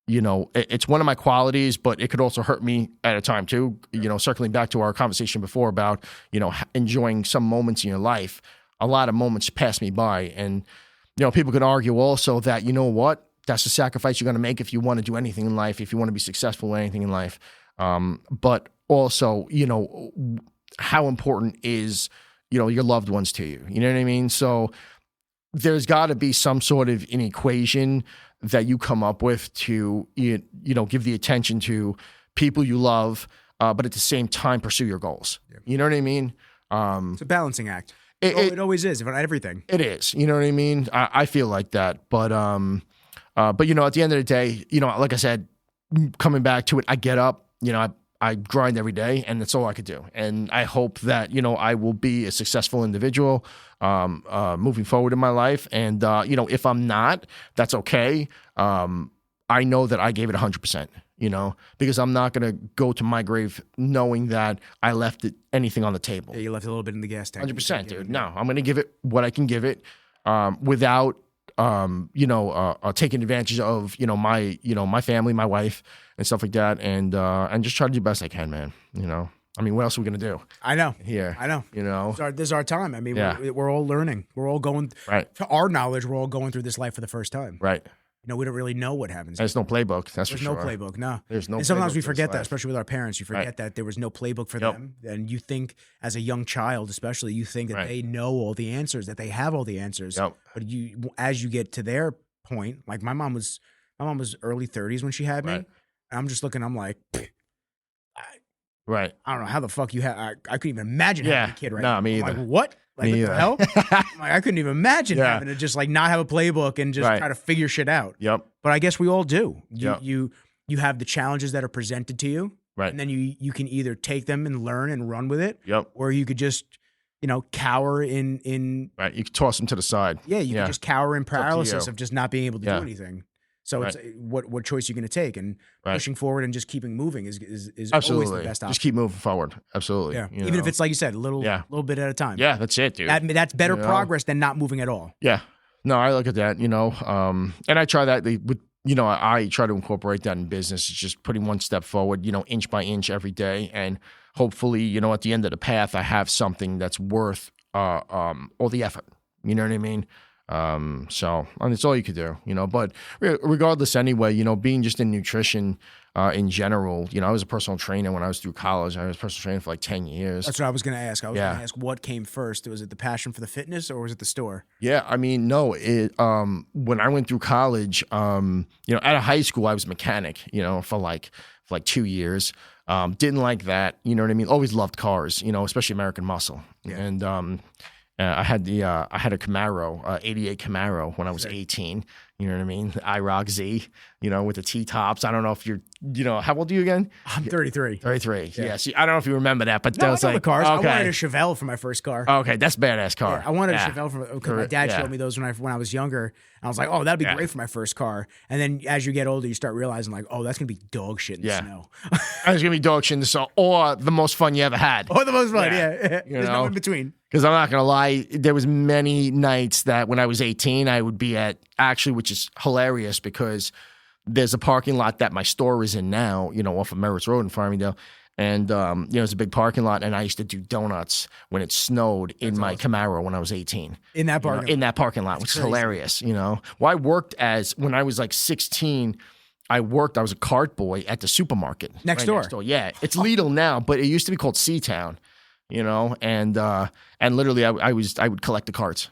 it's one of my qualities, but it could also hurt me at a time too. Circling back to our conversation before about enjoying some moments in your life. A lot of moments pass me by, and people can argue also that that's the sacrifice you're going to make if you want to do anything in life, if you want to be successful in anything in life. But also, how important is, your loved ones to you? You know what I mean? So there's got to be some sort of an equation that you come up with to, give the attention to people you love, but at the same time pursue your goals. Yeah. You know what I mean? It's a balancing act. It always is, if not everything. It is. You know what I mean? I feel like that. But at the end of the day, like I said, coming back to it, I get up, I grind every day, and that's all I could do. And I hope that, I will be a successful individual moving forward in my life. And, if I'm not, that's okay. I know that I gave it 100%, because I'm not going to go to my grave knowing that I left anything on the table. Yeah, you left a little bit in the gas tank. 100%, dude. No, I'm going to give it what I can give it without, taking advantage of, my family, my wife, and stuff like that, and just try to do the best I can, man. I mean, what else are we gonna do? I know. Here, I know. This is our time. I mean, yeah. we're all learning. We're all going. Right. To our knowledge, we're all going through this life for the first time. Right. We don't really know what happens. There's no playbook. There's no playbook. No. There's no. And sometimes we playbook forget that, especially with our parents. You forget that there was no playbook for them. And you think, as a young child, especially, you think that they know all the answers, that they have all the answers. Yep. But as you get to their point, like my mom was early 30s when she had me. Right. And I'm just looking. I'm like. Right. I don't know how the fuck you had. I couldn't even imagine having a kid right now. No, me either. Like, what? Like, me what the hell? I couldn't even imagine having to just not have a playbook and just try to figure shit out. Yep. But I guess we all do. You have the challenges that are presented to you. Right. And then you can either take them and learn and run with it. Yep. Or you could just, cower in. Right. You could toss them to the side. Yeah. You could just cower in paralysis of just not being able to do anything. So it's what choice you're going to take, and pushing forward and just keeping moving is always the best option. Just keep moving forward. Absolutely. Yeah. Even if it's like you said, a little bit at a time. Yeah, that's it, dude. That's better progress than not moving at all. Yeah. No, I look at that, and I try that with, I try to incorporate that in business. It's just putting one step forward, inch by inch every day, and hopefully, at the end of the path, I have something that's worth all the effort. You know what I mean? So it's all you could do, but regardless anyway, being just in nutrition, in general, I was a personal trainer when I was through college. I was a personal trainer for like 10 years. That's what I was going to ask. I was going to ask what came first. Was it the passion for the fitness or was it the store? Yeah. I mean, no, when I went through college, out of high school, I was a mechanic, for like 2 years. Didn't like that. You know what I mean? Always loved cars, especially American Muscle. Yeah. And, I had a Camaro, 88 Camaro when I was 18. You know what I mean? The IROC Z, with the T-tops. I don't know if you're, how old are you again? I'm 33. 33. Yeah. See, I don't know if you remember that, but that was I know like the cars. Okay. I wanted a Chevelle for my first car. Okay, that's a badass car. Yeah, I wanted a Chevelle because my dad showed me those when I was younger. And I was like, oh, that'd be great for my first car. And then as you get older, you start realizing like, oh, that's gonna be dog shit in the snow. It's gonna be dog shit in the snow, or the most fun you ever had. Or the most fun, yeah. There's no in between. Because I'm not going to lie, there was many nights that when I was 18, I would be at, actually, which is hilarious because there's a parking lot that my store is in now, off of Merritt's Road in Farmingdale. And, it's a big parking lot. And I used to do donuts when it snowed in my Camaro when I was 18. In that parking lot? In that parking lot, which is hilarious, Well, I worked when I was like 16, I was a cart boy at the supermarket. Next door. Yeah. It's Lidl now, but it used to be called Seatown. And literally I would collect the carts,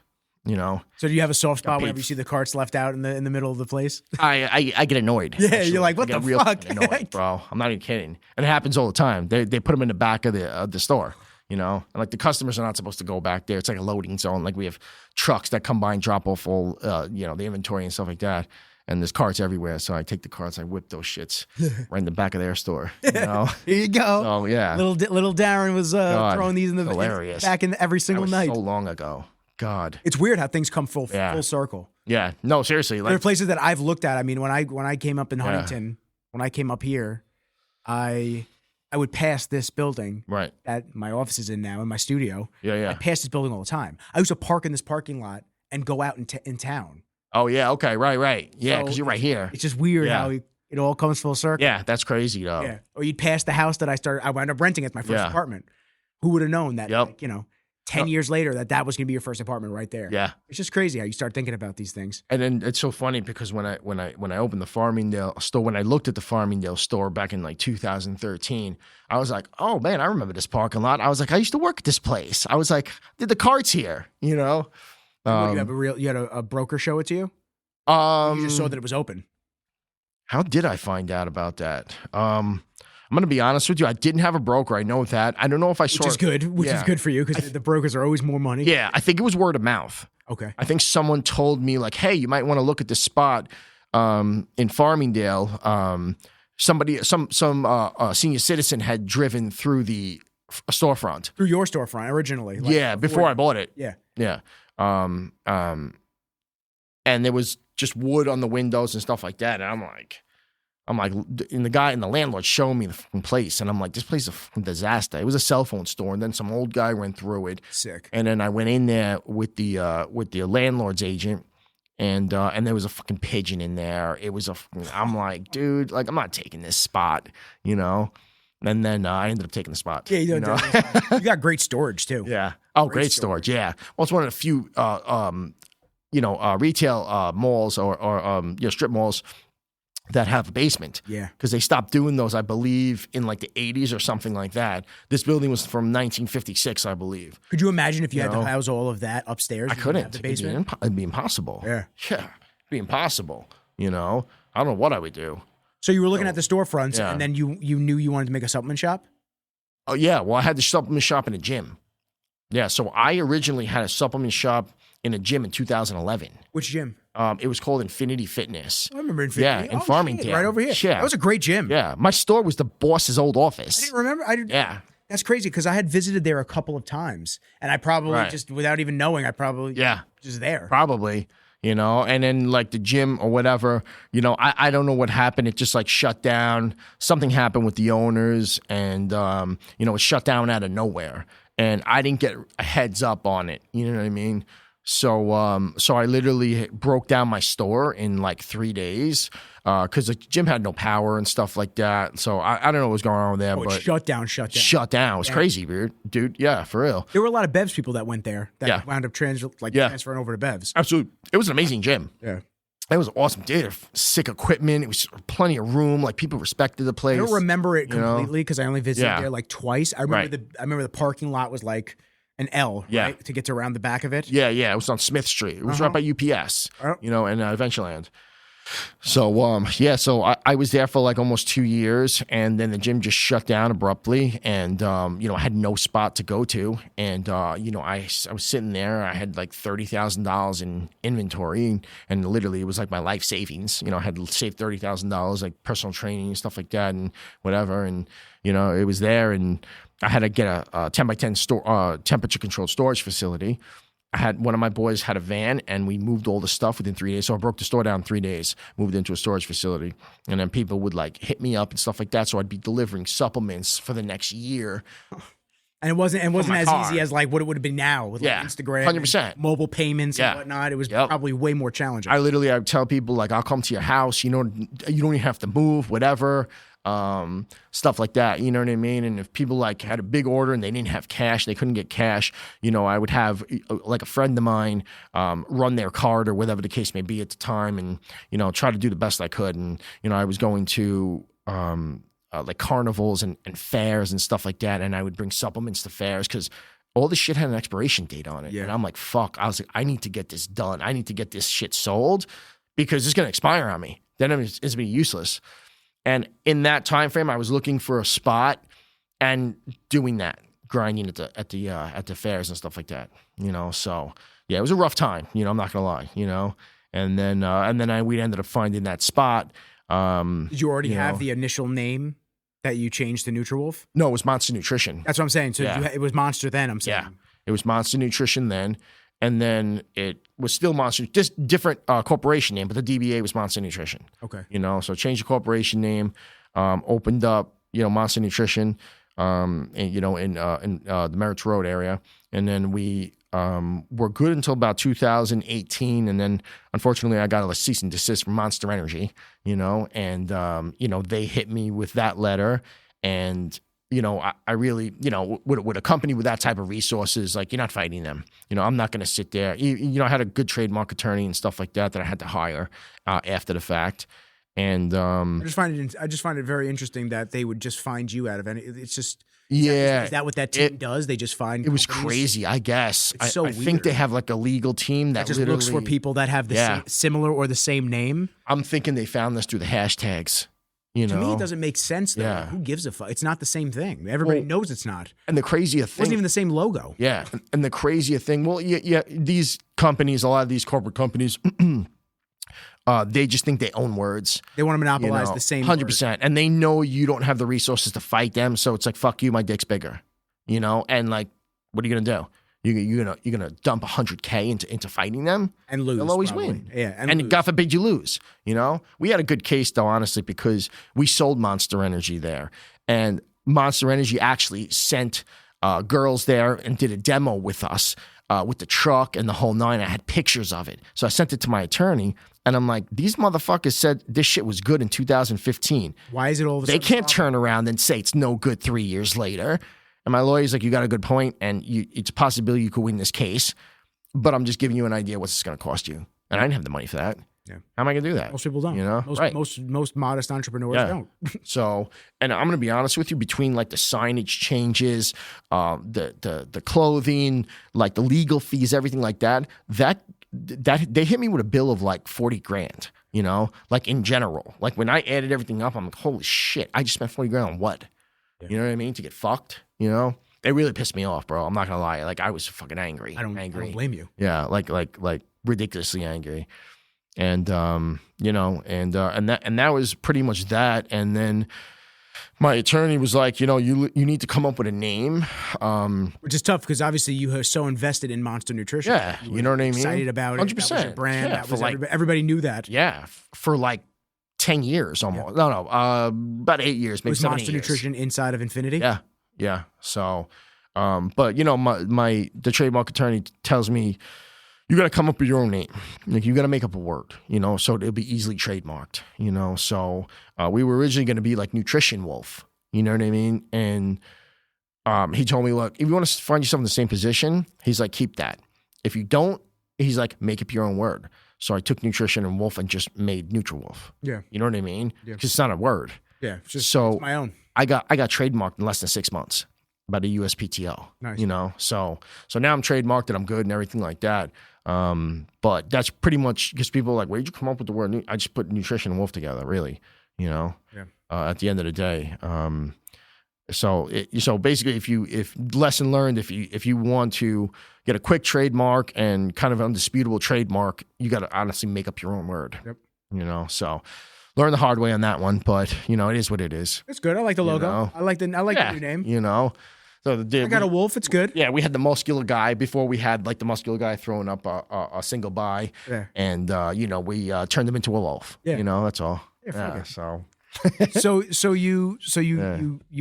So do you have a soft spot whenever you see the carts left out in the middle of the place? I get annoyed. Yeah, actually. You're like, what the fuck? Annoyed, bro. I'm not even kidding. And it happens all the time. They put them in the back of the store, and like the customers are not supposed to go back there. It's like a loading zone. Like we have trucks that come by and drop off all, the inventory and stuff like that. And there's carts everywhere. So I take the carts, I whip those shits right in the back of their store. Here you go. So, yeah. Little Darren was throwing these in the hilarious. Back in every single night. So long ago. God. It's weird how things come full circle. Yeah. No, seriously. There are places that I've looked at. I mean, when I came up in Huntington, when I came up here, I would pass this building that my office is in now, in my studio. Yeah. I pass this building all the time. I used to park in this parking lot and go out in town. Oh, yeah. Okay. Right. Yeah, because you're right here. It's just weird how it all comes full circle. Yeah, that's crazy, though. Yeah. Or you'd pass the house that I wound up renting as my first apartment. Who would have known that, 10 years later that was going to be your first apartment right there. Yeah. It's just crazy how you start thinking about these things. And then it's so funny because when I opened the Farmingdale store, when I looked at the Farmingdale store back in like 2013, I was like, oh man, I remember this parking lot. I was like, I used to work at this place. I was like, did the carts here, you know? You had a broker show it to you? You just saw that it was open. How did I find out about that? I'm going to be honest with you. I didn't have a broker. I know that. I don't know if I saw Which is good. Which is good for you because the brokers are always more money. Yeah, I think it was word of mouth. Okay. I think someone told me like, hey, you might want to look at this spot in Farmingdale. Some senior citizen had driven through the storefront. Through your storefront originally. Before I bought it. Yeah. Yeah. And there was just wood on the windows and stuff like that. And I'm like, and the landlord showed me the fucking place, and I'm like, this place is a fucking disaster. It was a cell phone store, and then some old guy went through it. Sick. And then I went in there with the landlord's agent, and there was a fucking pigeon in there. It was I'm like, dude, like I'm not taking this spot, you know. And then I ended up taking the spot. Yeah, you got great storage too. Yeah. Oh, great storage. Yeah. Well, it's one of the few, retail malls or strip malls that have a basement. Yeah. Because they stopped doing those, I believe, in like the 80s or something like that. This building was from 1956, I believe. Could you imagine if you had to house all of that upstairs? I couldn't. The basement? It'd be impossible. Yeah. Yeah. It'd be impossible. You know? I don't know what I would do. So you were looking at the storefronts, and then you knew you wanted to make a supplement shop? Oh, yeah. Well, I had the supplement shop in a gym. Yeah. So I originally had a supplement shop in a gym in 2011. Which gym? It was called Infinity Fitness. I remember Infinity. Yeah, in Farmingdale. Right over here. Yeah. That was a great gym. Yeah. My store was the boss's old office. I didn't remember. Yeah. That's crazy because I had visited there a couple of times, and I probably just, without even knowing, just there. Probably, you know, and then like the gym or whatever, you know, I don't know what happened. It just like shut down. Something happened with the owners, and, it shut down out of nowhere. And I didn't get a heads up on it. You know what I mean? So I literally broke down my store in like 3 days because the gym had no power and stuff like that. So I don't know what was going on there. But shut down. Shut down. It was crazy, dude. Yeah, for real. There were a lot of Bevs people that went there that wound up transferring over to Bevs. Absolutely. It was an amazing gym. Yeah. It was awesome. Dude, sick equipment. It was plenty of room. Like people respected the place. I don't remember it completely because I only visited there like twice. I remember Right. I remember the parking lot was like an L, right? To get to around the back of it. Yeah. It was on Smith Street. It was right by UPS, and Adventureland. So, so I was there for like almost 2 years, and then the gym just shut down abruptly, and, I had no spot to go to. And, I was sitting there, I had like $30,000 in inventory, and literally it was like my life savings. I had saved $30,000, like personal training and stuff like that and whatever. And, it was there, and I had to get a 10 by 10 temperature controlled storage facility. One of my boys had a van, and we moved all the stuff within 3 days. So I broke the store down in 3 days, moved into a storage facility, and then people would like hit me up and stuff like that. So I'd be delivering supplements for the next year. And it wasn't as easy as like what it would have been now with like Instagram, 100%, mobile payments and whatnot. It was probably way more challenging. I would tell people like, I'll come to your house. You don't even have to move, whatever. Stuff like that, you know what I mean? And if people like had a big order and they didn't have cash, they couldn't get cash, I would have like a friend of mine run their card or whatever the case may be at the time, and try to do the best I could. And I was going to like carnivals and fairs and stuff like that, and I would bring supplements to fairs because all this shit had an expiration date on it. And I'm like, fuck, I was like, I need to get this done. I need to get this shit sold because it's gonna expire on me. Then it's gonna be useless. And in that time frame, I was looking for a spot and doing that, grinding at the fairs and stuff like that. So yeah, it was a rough time. I'm not gonna lie. And then we ended up finding that spot. Did you already have the initial name that you changed to Nutriwolf? No, it was Monster Nutrition. That's what I'm saying. So it was Monster then. I'm saying. Yeah, it was Monster Nutrition then. And then it was still Monster, just different corporation name, but the DBA was Monster Nutrition. Okay. So changed the corporation name, opened up, Monster Nutrition, in the Merritt Road area. And then we were good until about 2018. And then unfortunately I got a cease and desist from Monster Energy, and, they hit me with that letter, and I really, with a company with that type of resources, like, you're not fighting them. I'm not going to sit there. I had a good trademark attorney and stuff like that I had to hire after the fact. And I just find it very interesting that they would just find you out of any. It's just is that what that team does? They just find it was crazy. I guess it's so I think they have like a legal team that just looks for people that have the similar or the same name. I'm thinking they found this through the hashtags. To me, it doesn't make sense, though. Yeah. Who gives a fuck? It's not the same thing. Everybody knows it's not. And the crazier thing... It wasn't even the same logo. Yeah. And the crazier thing... Well, these companies, a lot of these corporate companies, they just think they own words. They want to monopolize the same 100%. word. And they know you don't have the resources to fight them, so it's like, fuck you, my dick's bigger. And like, what are you going to do? You're gonna dump $100K into fighting them and lose. They'll always win. Yeah, and God forbid you lose. We had a good case though, honestly, because we sold Monster Energy there, and Monster Energy actually sent girls there and did a demo with us with the truck and the whole nine. I had pictures of it, so I sent it to my attorney, and I'm like, these motherfuckers said this shit was good in 2015. Why is it all of a sudden? They can't turn around and say it's no good 3 years later. And my lawyer's like, you got a good point, and it's a possibility you could win this case, but I'm just giving you an idea what's this going to cost you. And I didn't have the money for that. Yeah. How am I going to do that? Most people don't. Most modest entrepreneurs don't. So, and I'm going to be honest with you, between like the signage changes, the clothing, like the legal fees, everything like that they hit me with a bill of like 40 grand, like in general. Like when I added everything up, I'm like, holy shit, I just spent 40 grand on what? Yeah. You know what I mean? To get fucked, It really pissed me off, bro. I'm not gonna lie. Like I was fucking angry. I don't blame you. Yeah, like ridiculously angry. And and that was pretty much that. And then my attorney was like, you need to come up with a name. Which is tough because obviously you are so invested in Monster Nutrition. Yeah, you know what I mean? Excited about 100%. It. That was your brand. Yeah, that was everybody knew that. Yeah, for like 10 years almost. Yeah. No, about 8 years, maybe 7 Monster Nutrition inside of Infinity? Yeah. So, but the trademark attorney tells me, you got to come up with your own name. Like you got to make up a word, so it'll be easily trademarked, So we were originally going to be like Nutriwolf, you know what I mean? And he told me, look, if you want to find yourself in the same position, he's like, keep that. If you don't, he's like, make up your own word. So I took Nutrition and Wolf and just made Nutriwolf. Yeah. You know what I mean? Yeah. Because it's not a word. Yeah. It's my own. I got trademarked in less than 6 months by the USPTO. Nice. So now I'm trademarked and I'm good and everything like that. But that's pretty much because people are like, where did you come up with the word? I just put Nutrition and Wolf together, really, at the end of the day. So basically, if lesson learned, if you want to get a quick trademark and kind of undisputable trademark, you got to honestly make up your own word. Yep. So learn the hard way on that one, but it is what it is. It's good. I like the logo. I like the new name. So I got a wolf. It's good. Yeah, we had the muscular guy before. We had like the muscular guy throwing up a single buy, and we turned him into a wolf. Yeah, that's all. Yeah. So you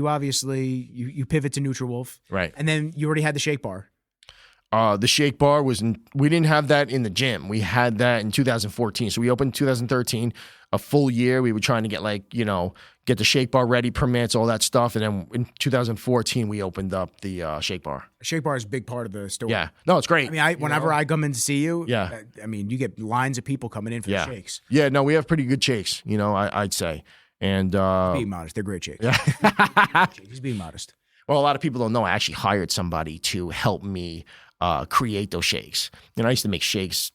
obviously you pivot to Nutriwolf, right? And then you already had the shake bar. The shake bar we didn't have that in the gym. We had that in 2014. So we opened in 2013, a full year. We were trying to get get the shake bar ready, permits, all that stuff. And then in 2014, we opened up the shake bar. The shake bar is a big part of the store. Yeah. No, it's great. I mean, whenever I come in to see you, you get lines of people coming in for the shakes. Yeah, no, we have pretty good shakes, I'd say. And being modest, they're great shakes. Yeah. He's being modest. Well, a lot of people don't know I actually hired somebody to help me create those shakes. I used to make shakes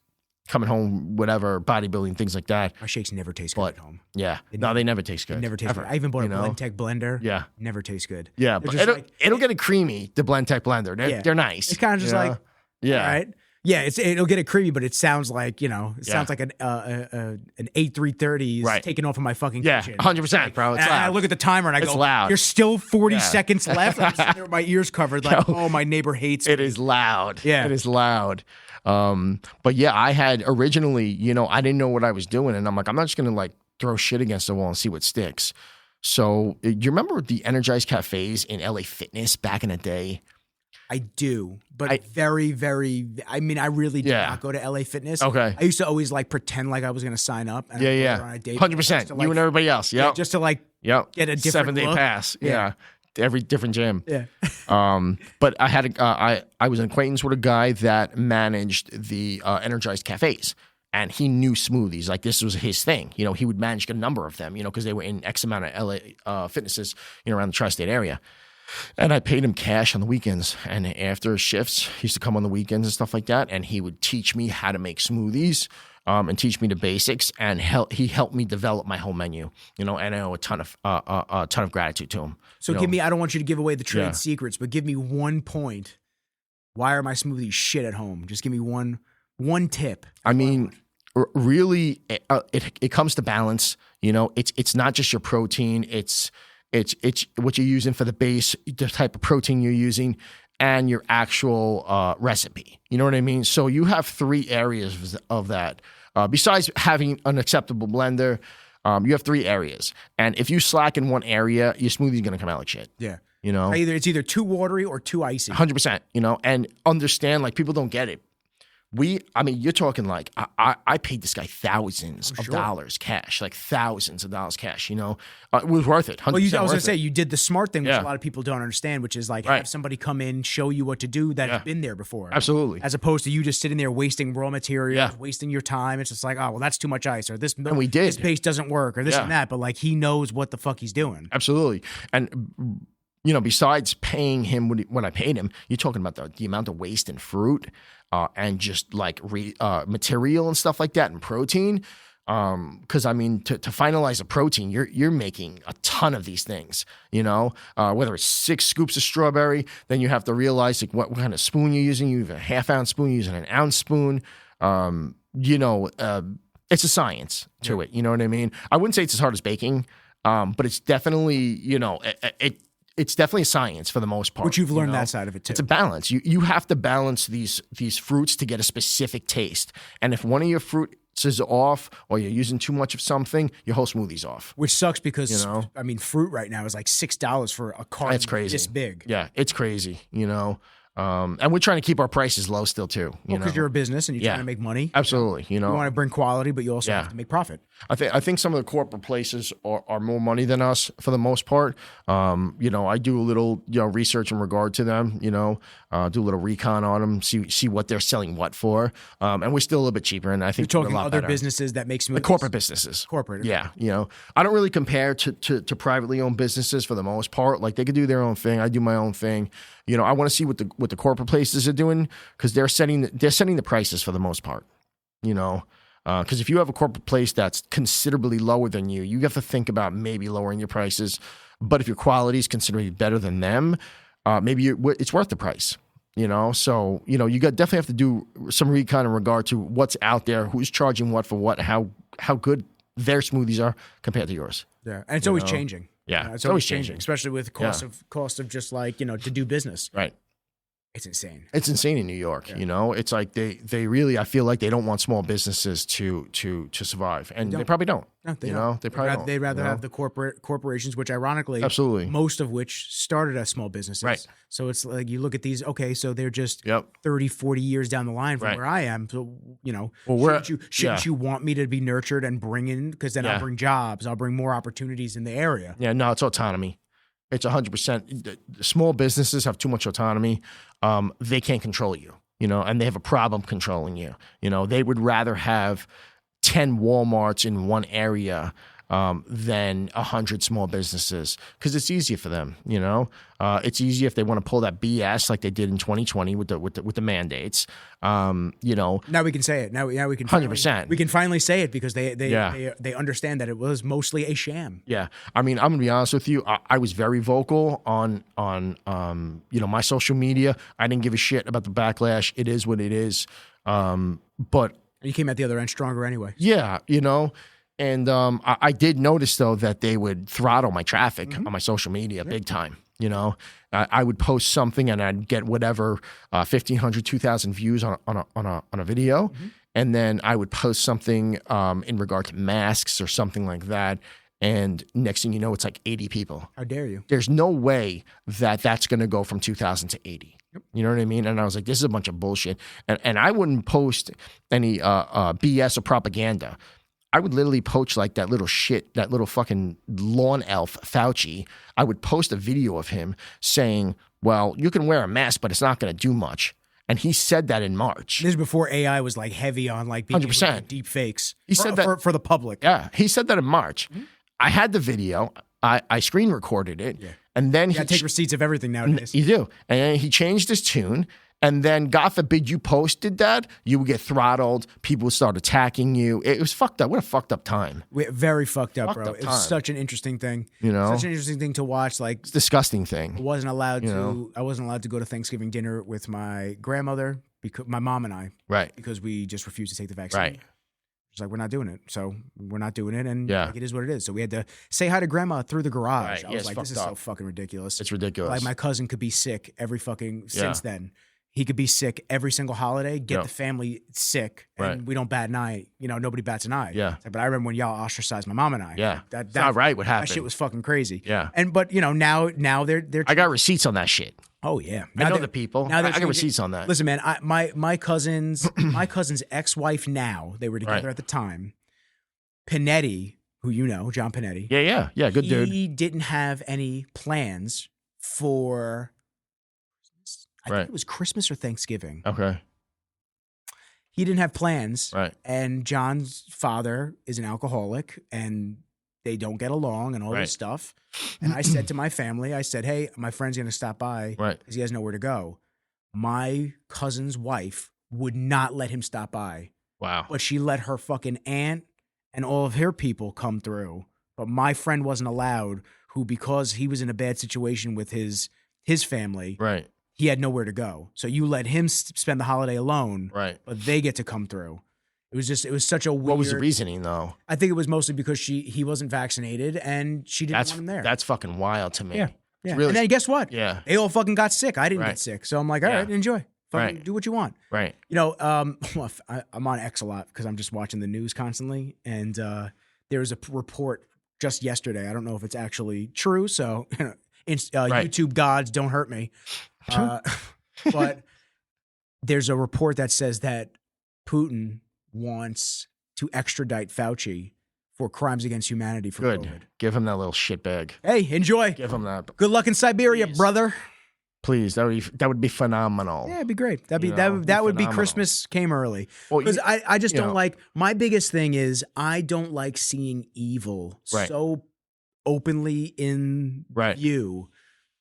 coming home, whatever, bodybuilding, things like that. My shakes never taste good at home. Yeah. They never taste good. They never taste good. I even bought a Blend-Tech blender. Yeah. Never tastes good. Yeah. But it'll get it creamy, the Blend-Tech blender. They're nice. It's kind of just like, yeah. All right. Yeah, it'll get it creamy, but it sounds like sounds like an A330 taking off of my fucking kitchen. 100%, bro. It's loud. I look at the timer and I go, loud. There's still 40 seconds left. I'm sitting there with my ears covered, like, my neighbor hates me. It is loud. Yeah, it is loud. But yeah, I had originally, I didn't know what I was doing, and I'm like, I'm not just gonna throw shit against the wall and see what sticks. So, do you remember the Energized cafes in LA Fitness back in the day? I do, but very, very. I mean, I really did not go to LA Fitness. Okay, I used to always pretend like I was going to sign up. And 100%. You and everybody else. Yeah, just to get a different 7-day pass. Yeah. every different gym. Yeah. But I had I was an acquaintance with a guy that managed the energized cafes, and he knew smoothies. Like, this was his thing. You know, he would manage a number of them, you know, because they were in X amount of LA fitnesses, you know, around the tri-state area. And I paid him cash on the weekends. And after shifts, he used to come on the weekends and stuff like that. And he would teach me how to make smoothies and teach me the basics. And he helped me develop my whole menu, you know, and I owe a ton of gratitude to him. So give me, I don't want you to give away the trade secrets, but give me 1 point. Why are my smoothies shit at home? Just give me one tip. I mean, really, it comes to balance. You know, it's not just your protein. It's what you're using for the base, the type of protein you're using, and your actual recipe. You know what I mean? So you have 3 areas of that. Besides having an acceptable blender, you have 3 areas. And if you slack in one area, your smoothie's going to come out like shit. Yeah. You know? It's either too watery or too icy. 100%, you know? And understand, like, people don't get it. I mean, you're talking like, I paid this guy thousands of dollars cash, like thousands of dollars cash, you know? It was worth it. Well, I was going to say, you did the smart thing, which a lot of people don't understand, which is like, have somebody come in, show you what to do that's been there before. Absolutely. As opposed to you just sitting there wasting raw materials, wasting your time. It's just like, oh, well, that's too much ice, or this paste doesn't work, or this and that. But like, he knows what the fuck he's doing. Absolutely. And, you know, besides paying him what I paid him, you're talking about the amount of waste in fruit. And just like material and stuff like that, and protein. Because I mean, to finalize a protein, you're making a ton of these things. You know, whether it's 6 scoops of strawberry, then you have to realize like what kind of spoon you're using. You have a half-ounce spoon, you're using an ounce spoon. You know, it's a science to it. You know what I mean? I wouldn't say it's as hard as baking, but it's definitely, you know, it's definitely a science for the most part. Which you've learned that side of it too. It's a balance. You have to balance these fruits to get a specific taste. And if one of your fruits is off, or you're using too much of something, your whole smoothie's off. Which sucks because, you know? I mean, fruit right now is like $6 for a carton. That's crazy. This big. Yeah, it's crazy, you know? And we're trying to keep our prices low still too. Because you're a business and you're trying to make money. Absolutely. You know, you want to bring quality, but you also have to make profit. I think some of the corporate places are more money than us for the most part. You know, I do a little research in regard to them. You know, do a little recon on them, see what they're selling what for. And we're still a little bit cheaper. And I think you're talking other businesses that make smoothies. The corporate businesses. Corporate. Yeah. You know, I don't really compare to privately owned businesses for the most part. Like, they could do their own thing. I do my own thing. You know, I want to see what the corporate places are doing, because they're setting the prices for the most part. You know, because if you have a corporate place that's considerably lower than you have to think about maybe lowering your prices. But if your quality is considerably better than them, maybe it's worth the price. You know, so you know definitely have to do some recon in regard to what's out there, who's charging what for what, how good their smoothies are compared to yours. Yeah, and it's always changing. Yeah, it's always changing, especially with the cost of just like, you know, to do business. Right. It's insane. It's insane in New York. You know, it's like they really, I feel like they don't want small businesses to survive, and they probably don't. No, they don't. Know, they probably don't. They'd rather have the corporations, which ironically, absolutely, most of which started as small businesses. Right. So it's like you look at these. Okay, so they're just 30, 40 years down the line from where I am. So you know, shouldn't you want me to be nurtured and bring in? Because then I'll bring jobs. I'll bring more opportunities in the area. Yeah. No, it's autonomy. It's 100%. Small businesses have too much autonomy. They can't control you, you know, and they have a problem controlling you. You know, they would rather have 10 Walmarts in one area than 100 small businesses, because it's easier for them. You know, it's easier if they want to pull that BS like they did in 2020 with the mandates. You know, now we can say it. Now we can 100%. We can finally say it, because they understand that it was mostly a sham. Yeah, I mean, I'm gonna be honest with you. I was very vocal on you know, my social media. I didn't give a shit about the backlash. It is what it is. But you came out the other end stronger anyway. Yeah, you know. And I did notice, though, that they would throttle my traffic on my social media big time. You know, I would post something and I'd get whatever 1,500, 2,000 views on a video, and then I would post something in regard to masks or something like that, and next thing you know, it's like 80 people. How dare you? There's no way that that's going to go from 2,000 to 80. Yep. You know what I mean? And I was like, this is a bunch of bullshit. And I wouldn't post any BS or propaganda. I would literally poach like that little fucking lawn elf Fauci. I would post a video of him saying, well, you can wear a mask, but it's not going to do much. And he said that in March. This is before AI was like heavy on like being 100%. Deep fakes. He said that for the public. Yeah, he said that in March. Mm-hmm. I had the video. I screen recorded it. Yeah. And then he take receipts of everything nowadays. You do. And then he changed his tune. And then, God forbid, you posted that, you would get throttled. People would start attacking you. It was fucked up. What a fucked up time. Very fucked up, bro. It was such an interesting thing. You know, such an interesting thing to watch. Like, it's a disgusting thing. I wasn't allowed to go to Thanksgiving dinner with my grandmother, because my mom and I, right? Because we just refused to take the vaccine. Right. It's like, we're not doing it. So we're not doing it. And like, it is what it is. So we had to say hi to grandma through the garage. Right. I was like, this is so fucking ridiculous. It's ridiculous. Like, my cousin could be sick every fucking since then. He could be sick every single holiday, get the family sick, and we don't bat an eye. You know, nobody bats an eye. Yeah. But I remember when y'all ostracized my mom and I. Yeah. That's not right what happened. That shit was fucking crazy. Yeah. But you know, now they're I got receipts on that shit. Oh yeah. Now I know the people. Now I got receipts on that. Listen, man, my cousin's ex-wife now, they were together at the time. Panetti, who you know, John Panetti. Yeah, good dude. He didn't have any plans for I think it was Christmas or Thanksgiving. Okay. He didn't have plans. Right. And John's father is an alcoholic and they don't get along and all this stuff. And I said to my family, I said, hey, my friend's going to stop by because he has nowhere to go. My cousin's wife would not let him stop by. Wow. But she let her fucking aunt and all of her people come through. But my friend wasn't allowed, who, because he was in a bad situation with his family. Right. He had nowhere to go. So you let him spend the holiday alone. Right. But they get to come through. It was such a weird. What was the reasoning though? I think it was mostly because he wasn't vaccinated and she didn't want him there. That's fucking wild to me. Yeah. Really, and then guess what? Yeah. They all fucking got sick. I didn't get sick. So I'm like, all right, enjoy. Fucking do what you want. Right. You know, I'm on X a lot because I'm just watching the news constantly. And there was a report just yesterday. I don't know if it's actually true. So, YouTube gods, don't hurt me. But there's a report that says that Putin wants to extradite Fauci for crimes against humanity for COVID. Give him that little shitbag. Hey, enjoy. Give him that. Good luck in Siberia, brother. Please, that would be phenomenal. Yeah, it'd be great. That would be Christmas came early. Because I just don't like, my biggest thing is I don't like seeing evil so openly in view.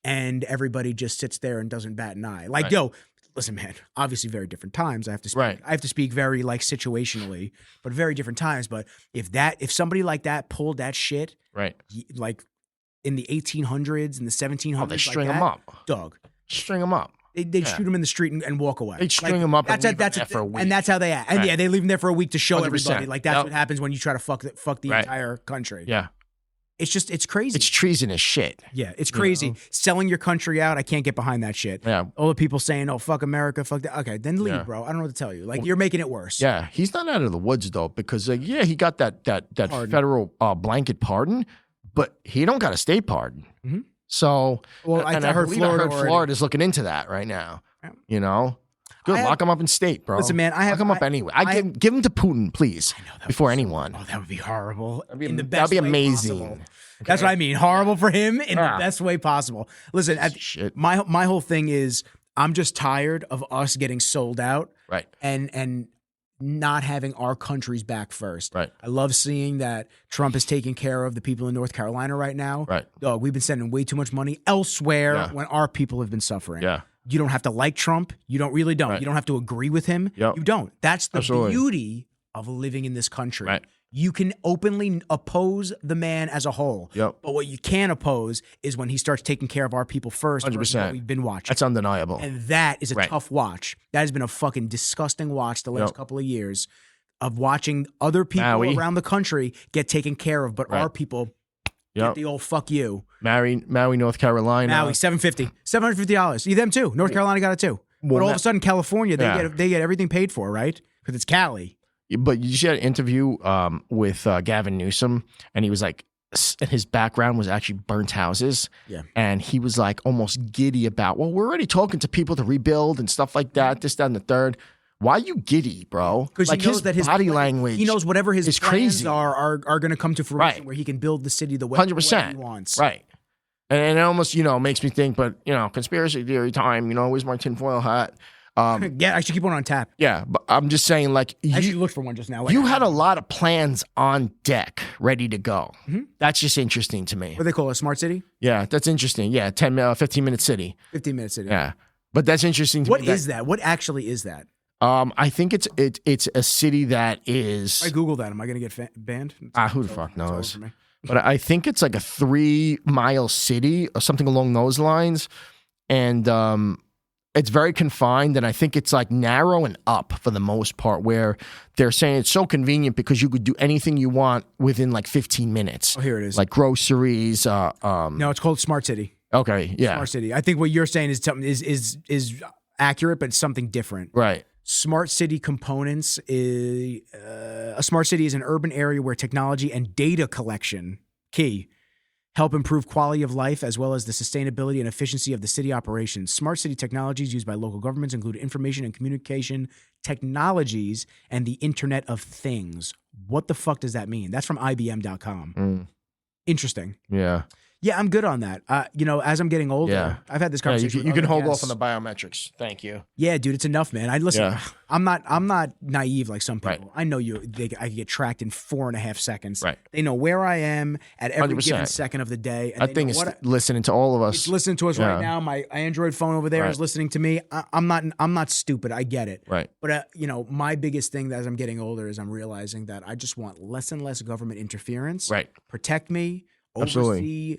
And everybody just sits there and doesn't bat an eye. Like, yo, listen, man, obviously very different times. I have to speak. I have to speak very like situationally, but very different times. But if somebody like that pulled that shit, like in the 1800s and the 1700s, they string them up, dog. String them up. They'd shoot them in the street and walk away. They'd string them up and leave them there for a week. And that's how they act. And they leave them there for a week to show 100%. Everybody. Like that's what happens when you try to fuck the entire country. Yeah. It's crazy. It's treasonous shit. Yeah, it's crazy. You know? Selling your country out, I can't get behind that shit. Yeah. All the people saying, oh, fuck America, fuck that. Okay, then leave, bro. I don't know what to tell you. Like, you're making it worse. Yeah, he's not out of the woods, though, because, he got that federal blanket pardon, but he don't got a state pardon. Mm-hmm. So, I heard Florida's looking into that right now. Yeah. You know? Good, lock him up in state, bro. Listen, man, lock him up anyway. Give him to Putin, please, before anyone. Oh, that would be horrible. That'd be amazing. Okay. That's what I mean. Horrible for him in the best way possible. Listen, my whole thing is I'm just tired of us getting sold out, and not having our country's back first. Right. I love seeing that Trump is taking care of the people in North Carolina right now. Right. Dog, we've been sending way too much money elsewhere when our people have been suffering. Yeah. You don't have to like Trump. You don't. You don't have to agree with him. Yep. You don't. That's the beauty of living in this country. Right. You can openly oppose the man as a whole. Yep. But what you can't oppose is when he starts taking care of our people first. 100%. What we've been watching. That's undeniable. And that is a tough watch. That has been a fucking disgusting watch the last couple of years of watching other people around the country get taken care of, but our people get the old fuck you. Maui, North Carolina. Maui, $750. You them too. North Carolina got it too. But all of a sudden, California, they get everything paid for, right? Because it's Cali. But you see an interview with Gavin Newsom, and he was like, and his background was actually burnt houses. Yeah. And he was like almost giddy about, well, we're already talking to people to rebuild and stuff like that, this, that, and the third. why are you giddy, bro? Because like he knows that his body language, he knows whatever his is plans crazy. are going to come to fruition, Right. where he can build the city the way, 100%. he wants. Right. And it almost, makes me think, but, conspiracy theory time, where's my tinfoil hat? Yeah, I should keep one on tap. Yeah, but I'm just saying, like, I actually looked for one just now. You had a lot of plans on deck ready to go. Mm-hmm. That's just interesting to me. What do they call it, a smart city? Yeah, that's interesting. Yeah, 15-minute city. 15-minute city. Yeah. But that's interesting to me. What is that? What actually is that? I think it's a city that is. I Googled that. Am I going to get banned? Who the fuck knows? But I think it's like a 3-mile city or something along those lines. And it's very confined. And I think it's like narrow and up for the most part, where they're saying it's so convenient because you could do anything you want within like 15 minutes. Oh, here it is. Like groceries. No, it's called Smart City. Okay, yeah. Smart City. I think what you're saying is something is accurate, but it's something different. Right. Smart city components is a smart city is an urban area where technology and data collection help improve quality of life as well as the sustainability and efficiency of the city operations. Smart city technologies used by local governments include information and communication technologies and the Internet of Things. What the fuck does that mean? That's from IBM.com. Interesting. Yeah. Yeah, I'm good on that. As I'm getting older, I've had this conversation. You can hold off on the biometrics. Thank you. Yeah, dude, it's enough, man. I'm not naive like some people. Right. I know I can get tracked in 4.5 seconds. Right. They know where I am at every 100%. given second of the day. And I think it's listening to all of us. It's listening to us right now. My Android phone over there is listening to me. I'm not stupid. I get it. Right. But my biggest thing as I'm getting older is I'm realizing that I just want less and less government interference. Right. Protect me. Absolutely. Oversee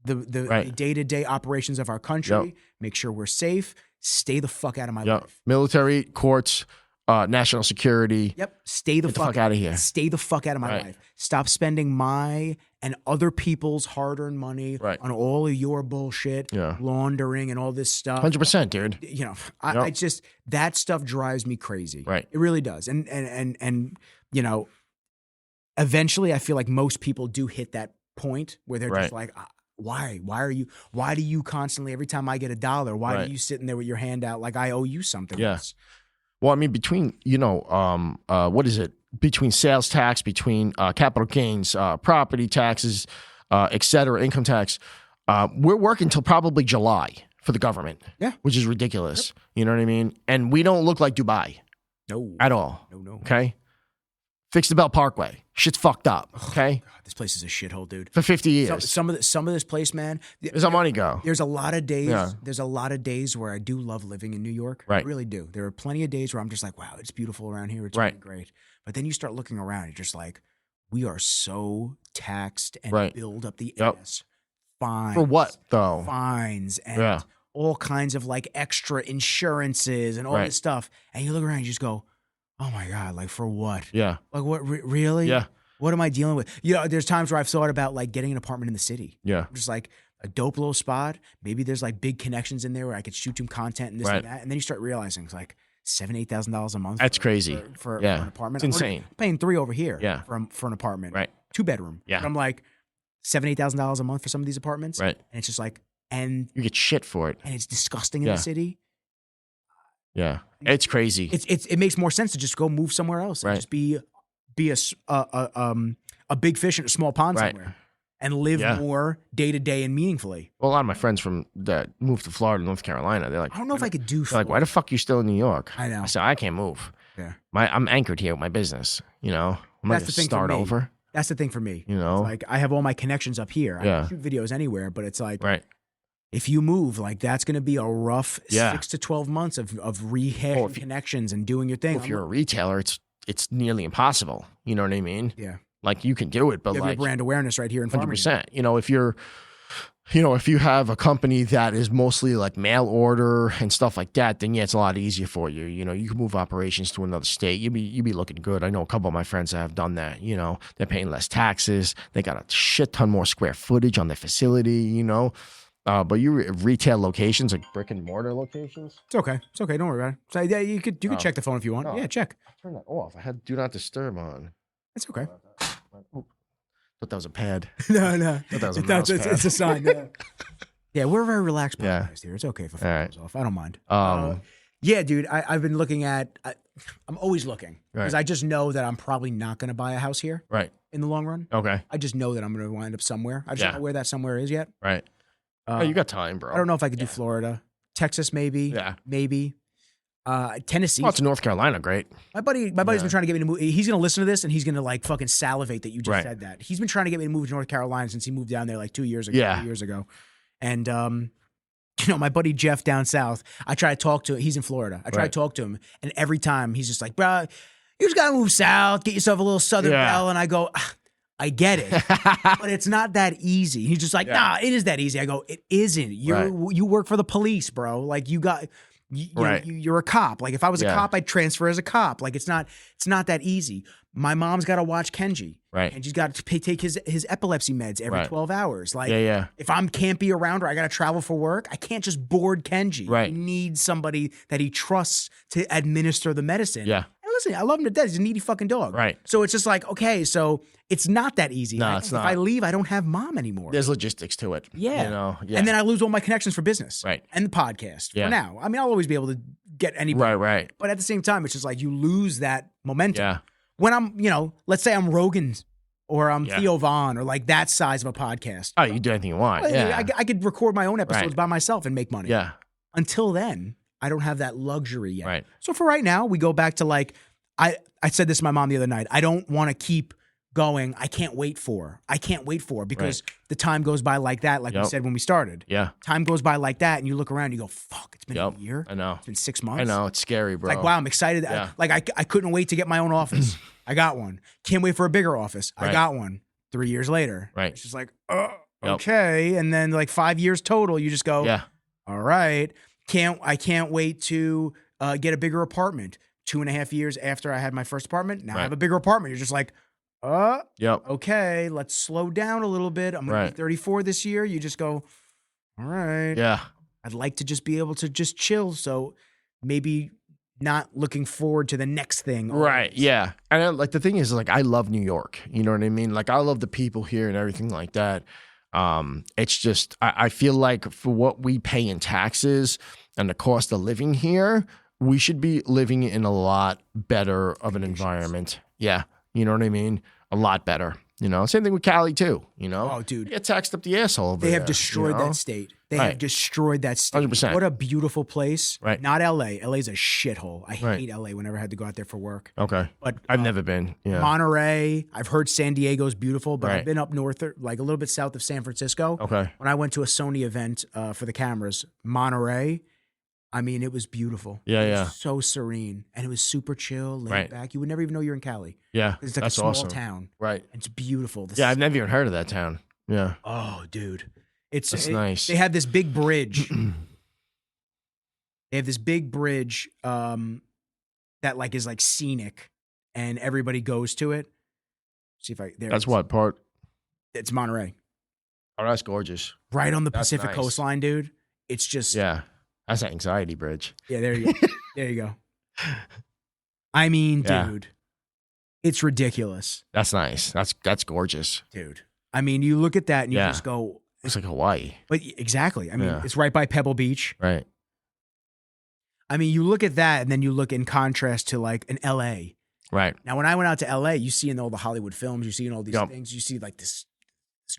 the day-to-day operations of our country, make sure we're safe, stay the fuck out of my life. Military, courts, national security. Yep. Stay the fuck out of here. Stay the fuck out of my life. Stop spending my and other people's hard-earned money on all of your bullshit, laundering and all this stuff. 100%, dude. I just, that stuff drives me crazy. Right. It really does. And eventually I feel like most people do hit that point where they're just like, why do you constantly, every time I get $1, why are you sitting there with your hand out like I owe you something? Yes. Well, I mean, between, what is it? Between sales tax, between capital gains, property taxes, et cetera, income tax, we're working till probably July for the government. Yeah. Which is ridiculous. Yep. You know what I mean? And we don't look like Dubai. No. At all. No. Okay? Fix the Belt Parkway. Shit's fucked up. Okay? God, this place is a shithole, dude. For 50 years. Some of this place, man. Where's our money go? There's a lot of days. Yeah. There's a lot of days where I do love living in New York. Right. I really do. There are plenty of days where I'm just like, wow, it's beautiful around here. It's really great. But then you start looking around, you're just like, we are so taxed and build up the ass. Fines. For what, though? Fines and all kinds of like extra insurances and all this stuff. And you look around and you just go, oh my God, like for what? Yeah. Like what, really? Yeah. What am I dealing with? There's times where I've thought about like getting an apartment in the city. Yeah. Just like a dope little spot. Maybe there's like big connections in there where I could shoot some content and this and that. And then you start realizing it's like $7,000-8,000 a month. That's crazy. For an apartment. It's insane. I'm paying $3,000 over here for an apartment. Right. 2-bedroom. Yeah. And I'm like $7,000-8,000 a month for some of these apartments. Right. And it's just like, and you get shit for it. And it's disgusting in the city. Yeah, it's crazy. It makes more sense to just go move somewhere else and just be a big fish in a small pond somewhere and live more day to day and meaningfully. Well, a lot of my friends that moved to Florida, North Carolina, they're like, I don't know if I could do. They're like, why the fuck are you still in New York? I know. I said, I can't move. Yeah, I'm anchored here with my business. I'm not gonna start over. That's the thing for me. It's like I have all my connections up here. I can shoot videos anywhere, but it's like if you move, like that's going to be a rough 6 to 12 months of rehashing connections and doing your thing. Well, if you're a retailer, it's nearly impossible. You know what I mean? Yeah. Like you can do it, but you have your brand awareness right here in 100%. If you have a company that is mostly like mail order and stuff like that, then it's a lot easier for you. You can move operations to another state. You'd be looking good. I know a couple of my friends that have done that. They're paying less taxes. They got a shit ton more square footage on their facility. But you retail locations, like brick and mortar locations. It's okay. Don't worry about it. So yeah, you could check the phone if you want. Yeah, check. Turn that off. I had do not disturb on. It's okay. Thought that was a pad. No. Thought that was a mouse pad. It's a sign. Yeah, we're very relaxed podcast here. It's okay if the phone goes off. I don't mind. Yeah, dude. I've been looking at. I'm always looking because I just know that I'm probably not going to buy a house here. Right. In the long run. Okay. I just know that I'm going to wind up somewhere. I just don't know where that somewhere is yet. Right. Oh, you got time, bro. I don't know if I could do Florida, Texas, maybe. Yeah. Maybe. Tennessee. Well, to North Carolina, great. My buddy's been trying to get me to move. He's going to listen to this and he's going to like fucking salivate that you just said that. He's been trying to get me to move to North Carolina since he moved down there like 2 years ago. Yeah. 3 years ago. And, you know, my buddy Jeff down south, I try to talk to him. He's in Florida. I try to talk to him. And every time he's just like, bro, you just got to move south, get yourself a little Southern belle. And I go, I get it, but it's not that easy. He's just like, nah, it is that easy. I go, it isn't. You work for the police, bro. Like you're a cop. Like if I was a cop, I'd transfer as a cop. Like it's not that easy. My mom's got to watch Kenji. Right. And she's got to take his epilepsy meds every 12 hours. Like if I can't be around her, I got to travel for work. I can't just board Kenji. Right. I need somebody that he trusts to administer the medicine. Yeah. And listen, I love him to death. He's a needy fucking dog. Right. So it's just like, okay, so it's not that easy. No, it's not. If I leave, I don't have mom anymore. There's logistics to it. Yeah. You know? Yeah. And then I lose all my connections for business. Right. And the podcast for now. I mean, I'll always be able to get anybody. Right. But at the same time, it's just like you lose that momentum. Yeah. When I'm, you know, let's say I'm Rogan or I'm Theo Vaughn or like that size of a podcast. Oh, you can do anything you want. Well, I could record my own episodes by myself and make money. Yeah. Until then, I don't have that luxury yet. Right. So for right now, we go back to like, I said this to my mom the other night. I don't want to keep going. I can't wait for because the time goes by like that, like we said when we started. Yeah. Time goes by like that and you look around and you go, fuck, it's been a year. I know. It's been 6 months. I know. It's scary, bro. Like, wow, I'm excited. Yeah. I couldn't wait to get my own office. I got one. Can't wait for a bigger office. I got one. 3 years later. Right. It's just like, okay. And then like 5 years total, you just go, all right. I can't wait to get a bigger apartment. 2.5 years after I had my first apartment, now I have a bigger apartment. You're just like, okay, let's slow down a little bit. I'm going to be 34 this year. You just go, all right. Yeah. I'd like to just be able to just chill. So maybe not looking forward to the next thing. Right. Yeah. And like the thing is, like, I love New York. You know what I mean? Like, I love the people here and everything like that. It's just, I feel like for what we pay in taxes and the cost of living here, we should be living in a lot better of an environment. Yeah. You know what I mean? A lot better. You know, same thing with Cali too. You know, oh, dude, you get taxed up the asshole. Over they have there, destroyed that state. They have destroyed that state. 100%. What a beautiful place. Right. Not LA. LA's a shithole. I hate LA whenever I had to go out there for work. Okay. But I've never been. Yeah. Monterey. I've heard San Diego's beautiful, but I've been up north, like a little bit south of San Francisco. Okay. When I went to a Sony event for the cameras, Monterey. I mean, it was beautiful. Yeah, it was so serene, and it was super chill, laid back. You would never even know you're in Cali. Yeah, it's like a small town. Right, it's beautiful. Yeah, I've never even heard of that town. Yeah. Oh, dude, it's nice. They have this big bridge. They have this big bridge that like is like scenic, and everybody goes to it. See if I. That's what part? It's Monterey. Oh, that's gorgeous. Right on the Pacific coastline, dude. It's just That's an anxiety bridge. Yeah, there you go. There you go. I mean, dude, it's ridiculous. That's nice. That's gorgeous. Dude. I mean, you look at that and you just go. It's like Hawaii. But exactly. I mean, it's right by Pebble Beach. Right. I mean, you look at that and then you look in contrast to like an LA. Right. Now, when I went out to LA, you see in all the Hollywood films, you see in all these things, you see like this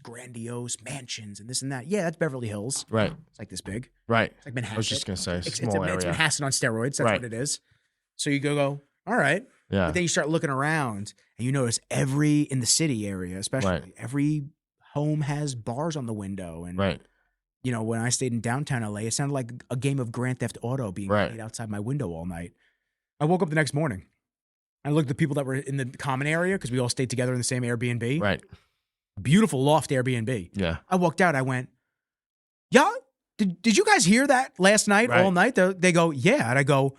grandiose mansions and this and that. Yeah, that's Beverly Hills. Right. It's like this big. Right. It's like Manhattan. I was just going to say, it's Manhattan on steroids. That's what it is. So you go, all right. Yeah. But then you start looking around and you notice in the city area, especially, every home has bars on the window. And, you know, when I stayed in downtown LA, it sounded like a game of Grand Theft Auto being played outside my window all night. I woke up the next morning. I looked at the people that were in the common area because we all stayed together in the same Airbnb. Right. Beautiful loft Airbnb. Yeah. I walked out. I went, yeah, did you guys hear that last night, all night? They go, yeah. And I go,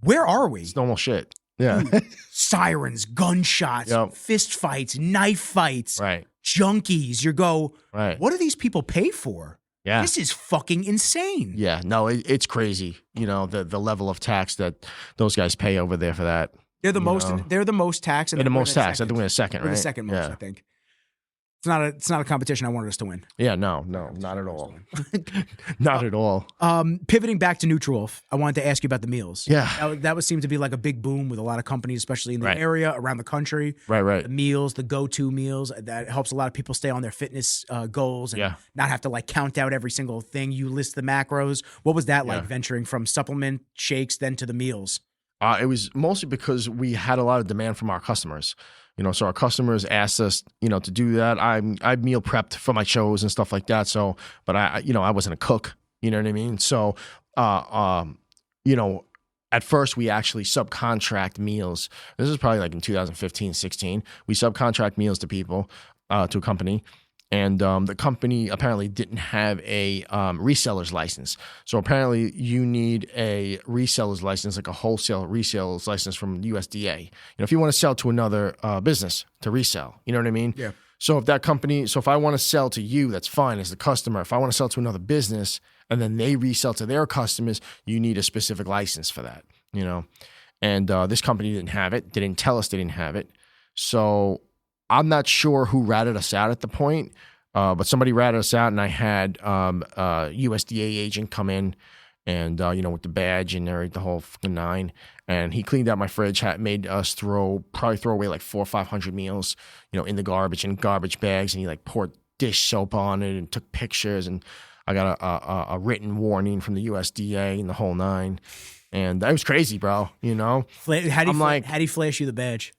where are we? It's normal shit. Yeah. Dude, sirens, gunshots, fist fights, knife fights, junkies. You go, what do these people pay for? Yeah. This is fucking insane. Yeah. No, it's crazy. You know, the level of tax that those guys pay over there for that. They're the most taxed. They're the most taxed. I think we're the second, right? We're the second most, I think. It's not a competition I wanted us to win. Yeah, no, not at all. Not at all. Pivoting back to Nutriwolf, I wanted to ask you about the meals. Yeah. That would seem to be like a big boom with a lot of companies, especially in the area, around the country. Right. The meals, the go-to meals, that helps a lot of people stay on their fitness goals and not have to like count out every single thing. You list the macros. What was that like, venturing from supplement shakes then to the meals? It was mostly because we had a lot of demand from our customers. So our customers asked us, to do that. I meal prepped for my shows and stuff like that. So, but I wasn't a cook. You know what I mean? So, at first we actually subcontract meals. This is probably like in 2015, 16. We subcontract meals to people, to a company. And the company apparently didn't have a reseller's license. So apparently you need a reseller's license, like a wholesale reseller's license from the USDA. If you want to sell to another business to resell, you know what I mean? Yeah. So if I want to sell to you, that's fine as the customer. If I want to sell to another business and then they resell to their customers, you need a specific license for that, And this company didn't have it. They didn't tell us they didn't have it. So I'm not sure who ratted us out at the point, but somebody ratted us out, and I had a USDA agent come in and, with the badge and the whole fucking nine, and he cleaned out my fridge, made us probably throw away like 400 or 500 meals, in the garbage, in garbage bags, and he like poured dish soap on it and took pictures, and I got a written warning from the USDA and the whole nine, and that was crazy, bro, How did he flash you the badge?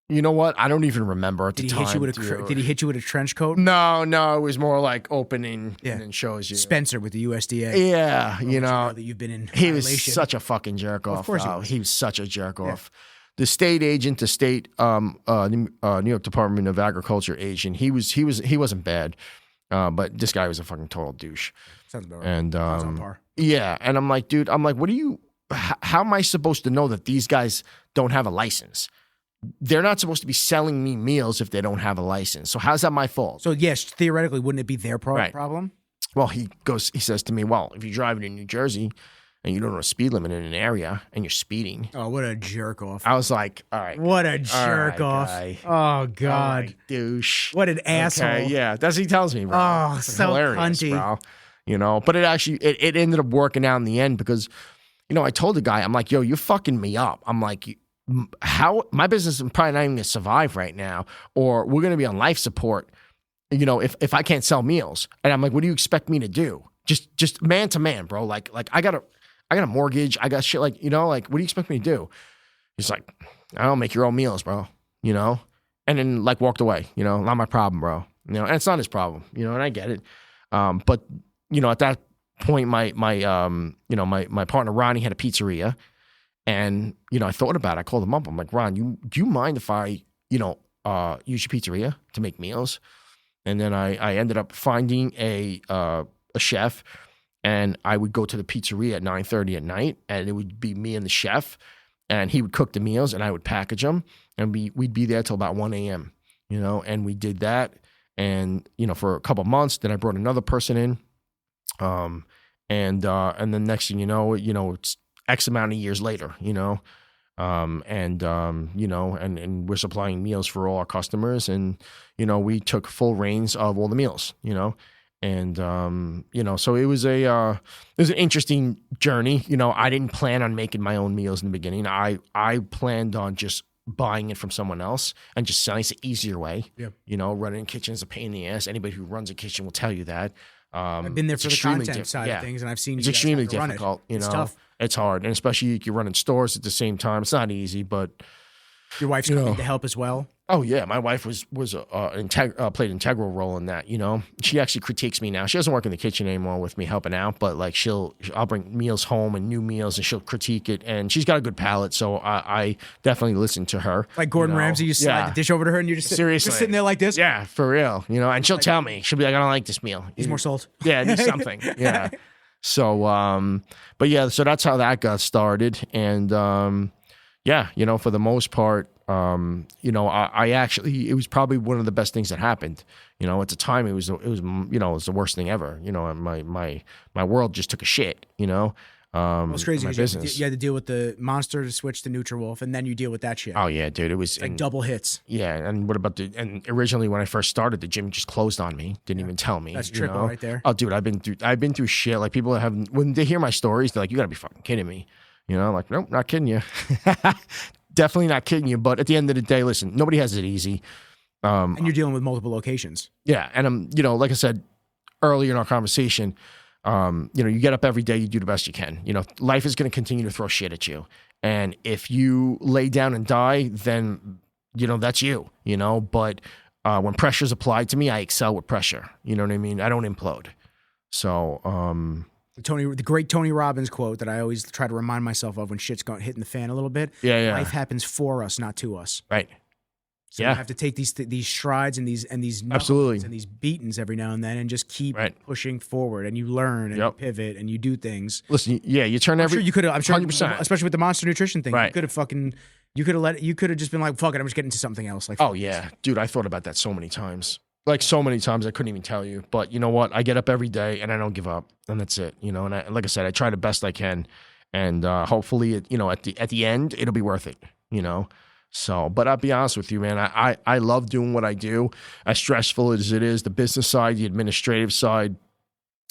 You know what? I don't even remember at the time. Did he hit you with a trench coat? No. It was more like opening and then shows you. Spencer with the USDA. Yeah, that you've been in. He was such a fucking jerk off. Of course he was such a jerk off. The state agent, the state New York Department of Agriculture agent, he wasn't bad, but this guy was a fucking total douche. Sounds about right. And Sounds on par. Yeah, and I'm like, dude, what do you? How am I supposed to know that these guys don't have a license? They're not supposed to be selling me meals if they don't have a license. So how's that my fault? So yes, theoretically, wouldn't it be their problem? Well, he says to me, well, if you're driving in New Jersey and you don't know a speed limit in an area and you're speeding. Oh, what a jerk off. I was like, all right. What a jerk off. Guy. Oh, God. All right, douche. What an asshole. Okay, yeah, that's what he tells me, bro. Oh, it's so hilarious, cunty. bro. But it ended up working out in the end because, I told the guy, I'm like, yo, you're fucking me up. I'm like, how my business is probably not even gonna survive right now, or we're gonna be on life support, if I can't sell meals. And I'm like, what do you expect me to do? Just man to man, bro. Like I got a mortgage, I got shit, what do you expect me to do? He's like, I don't make your own meals, bro. And then walked away, not my problem, bro. And it's not his problem, and I get it. But at that point, my partner Ronnie had a pizzeria. And, I thought about it. I called him up. I'm like, Ron, do you mind if I, use your pizzeria to make meals? And then I ended up finding a chef, and I would go to the pizzeria at 9:30 at night, and it would be me and the chef, and he would cook the meals, and I would package them, and we'd be there till about 1 a.m., and we did that. And, for a couple of months, then I brought another person in. And then next thing you know, it's X amount of years later, and we're supplying meals for all our customers, and, we took full reins of all the meals, and, so it was an interesting journey. I didn't plan on making my own meals in the beginning. I planned on just buying it from someone else and just selling. It's an easier way. Yep. Running a kitchen is a pain in the ass. Anybody who runs a kitchen will tell you that. I've been there for the content side of things, and I've seen it's extremely run difficult. It. It's tough. It's hard, and especially if you're running stores at the same time. It's not easy, but your wife's coming to help as well. Oh yeah, my wife played an integral role in that. She actually critiques me now. She doesn't work in the kitchen anymore with me helping out, but I'll bring meals home and new meals, and she'll critique it. And she's got a good palate, so I definitely listen to her. Like Gordon Ramsay, you slide the dish over to her, and you're just sitting there like this. Yeah, for real. And she'll tell me. She'll be like, "I don't like this meal. Needs more salt. Yeah, it needs something." Yeah. So, but yeah, so that's how that got started, and for the most part. I actually, it was probably one of the best things that happened. At the time it was the worst thing ever. My world just took a shit. It's crazy business. You had to deal with the monster to switch to Nutriwolf, and then you deal with that shit. Oh yeah, dude, it was like double hits. Yeah, and what about and originally when I first started, the gym just closed on me. Didn't even tell me. That's triple right there. Oh, dude, I've been through shit. Like people have when they hear my stories, they're like, "You gotta be fucking kidding me." Like, nope, not kidding you. Definitely not kidding you. But at the end of the day, listen, nobody has it easy. And you're dealing with multiple locations. Yeah, and I'm, like I said earlier in our conversation. You get up every day, you do the best you can. Life is going to continue to throw shit at you. And if you lay down and die, then, that's you, But when pressure's applied to me, I excel with pressure. You know what I mean? I don't implode. So, the great Tony Robbins quote that I always try to remind myself of when shit's hitting the fan a little bit. Yeah. Life happens for us, not to us. Right. So you have to take these strides and these absolutely and these beatings every now and then, and just keep pushing forward. And you learn and you pivot and you do things. Listen, you turn I'm sure you could have. I'm sure, 100%. Especially with the Monster Nutrition thing, right. You could have just been like, fuck it, I'm just getting into something else. Like, oh yeah, dude, I thought about that so many times. Like so many times, I couldn't even tell you. But you know what? I get up every day and I don't give up, and that's it. And like I said, I try the best I can, and hopefully, at the end, it'll be worth it. So, but I'll be honest with you, man, I love doing what I do, as stressful as it is, the business side, the administrative side,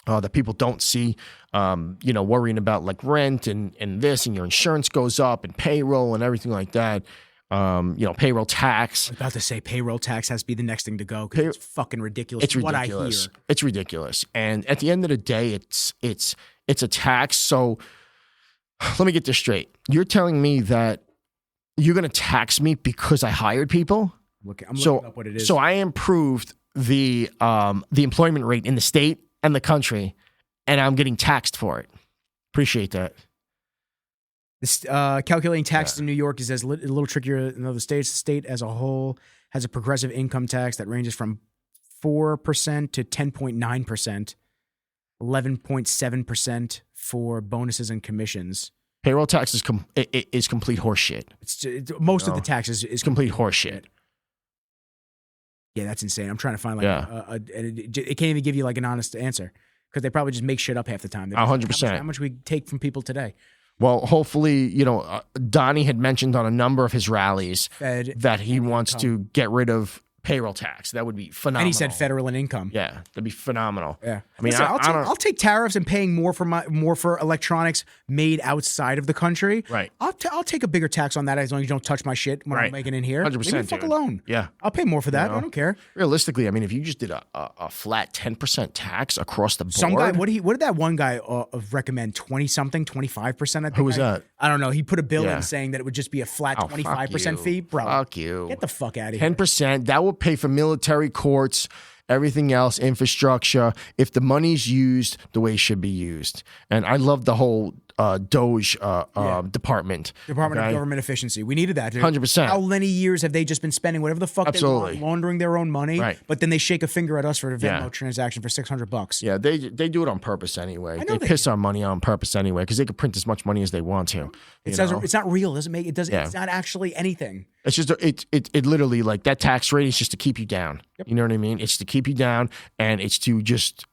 that people don't see, worrying about like rent and this, and your insurance goes up and payroll and everything like that. Payroll tax. I was about to say payroll tax has to be the next thing to go because it's fucking ridiculous. It's ridiculous. What I hear. It's ridiculous. And at the end of the day, it's a tax. So let me get this straight. You're telling me that you're going to tax me because I hired people? I'm looking up what it is. So I improved the employment rate in the state and the country, and I'm getting taxed for it. Appreciate that. This, calculating taxes in New York is a little trickier than other states. The state as a whole has a progressive income tax that ranges from 4% to 10.9%, 11.7% for bonuses and commissions. Payroll tax is complete horseshit. Most of the taxes is complete horseshit. Yeah, that's insane. I'm trying to find it can't even give you like an honest answer because they probably just make shit up half the time. 100%. How much we take from people today? Well, hopefully, Donnie had mentioned on a number of his rallies that he wants to get rid of payroll tax. That would be phenomenal. And he said federal and income. Yeah, that'd be phenomenal. Yeah, I mean, listen, I'll take tariffs and paying more for electronics made outside of the country. Right. I'll take a bigger tax on that as long as you don't touch my shit when I'm making it in here. 100%. Leave me the fuck alone. Yeah, I'll pay more for that. I don't care. Realistically, I mean, if you just did a flat 10% tax across the board. Some guy, what did that one guy recommend? 20-something, 25%. Who was that? I don't know. He put a bill in saying that it would just be a flat 25% fee. Bro, fuck you. Get the fuck out of here. 10%. That will pay for military courts, everything else, infrastructure, if the money's used the way it should be used. And I love the whole Doge Department of Government Efficiency. We needed that, dude. 100%. How many years have they just been spending whatever the fuck they want, laundering their own money? Right. But then they shake a finger at us for a Venmo transaction for $600. Yeah, they do it on purpose anyway. They piss our money on purpose anyway because they can print as much money as they want to. It's not real. It doesn't make it. Doesn't. Yeah. It's not actually anything. It's just it literally like that tax rate is just to keep you down. Yep. You know what I mean? It's to keep you down, and it's to just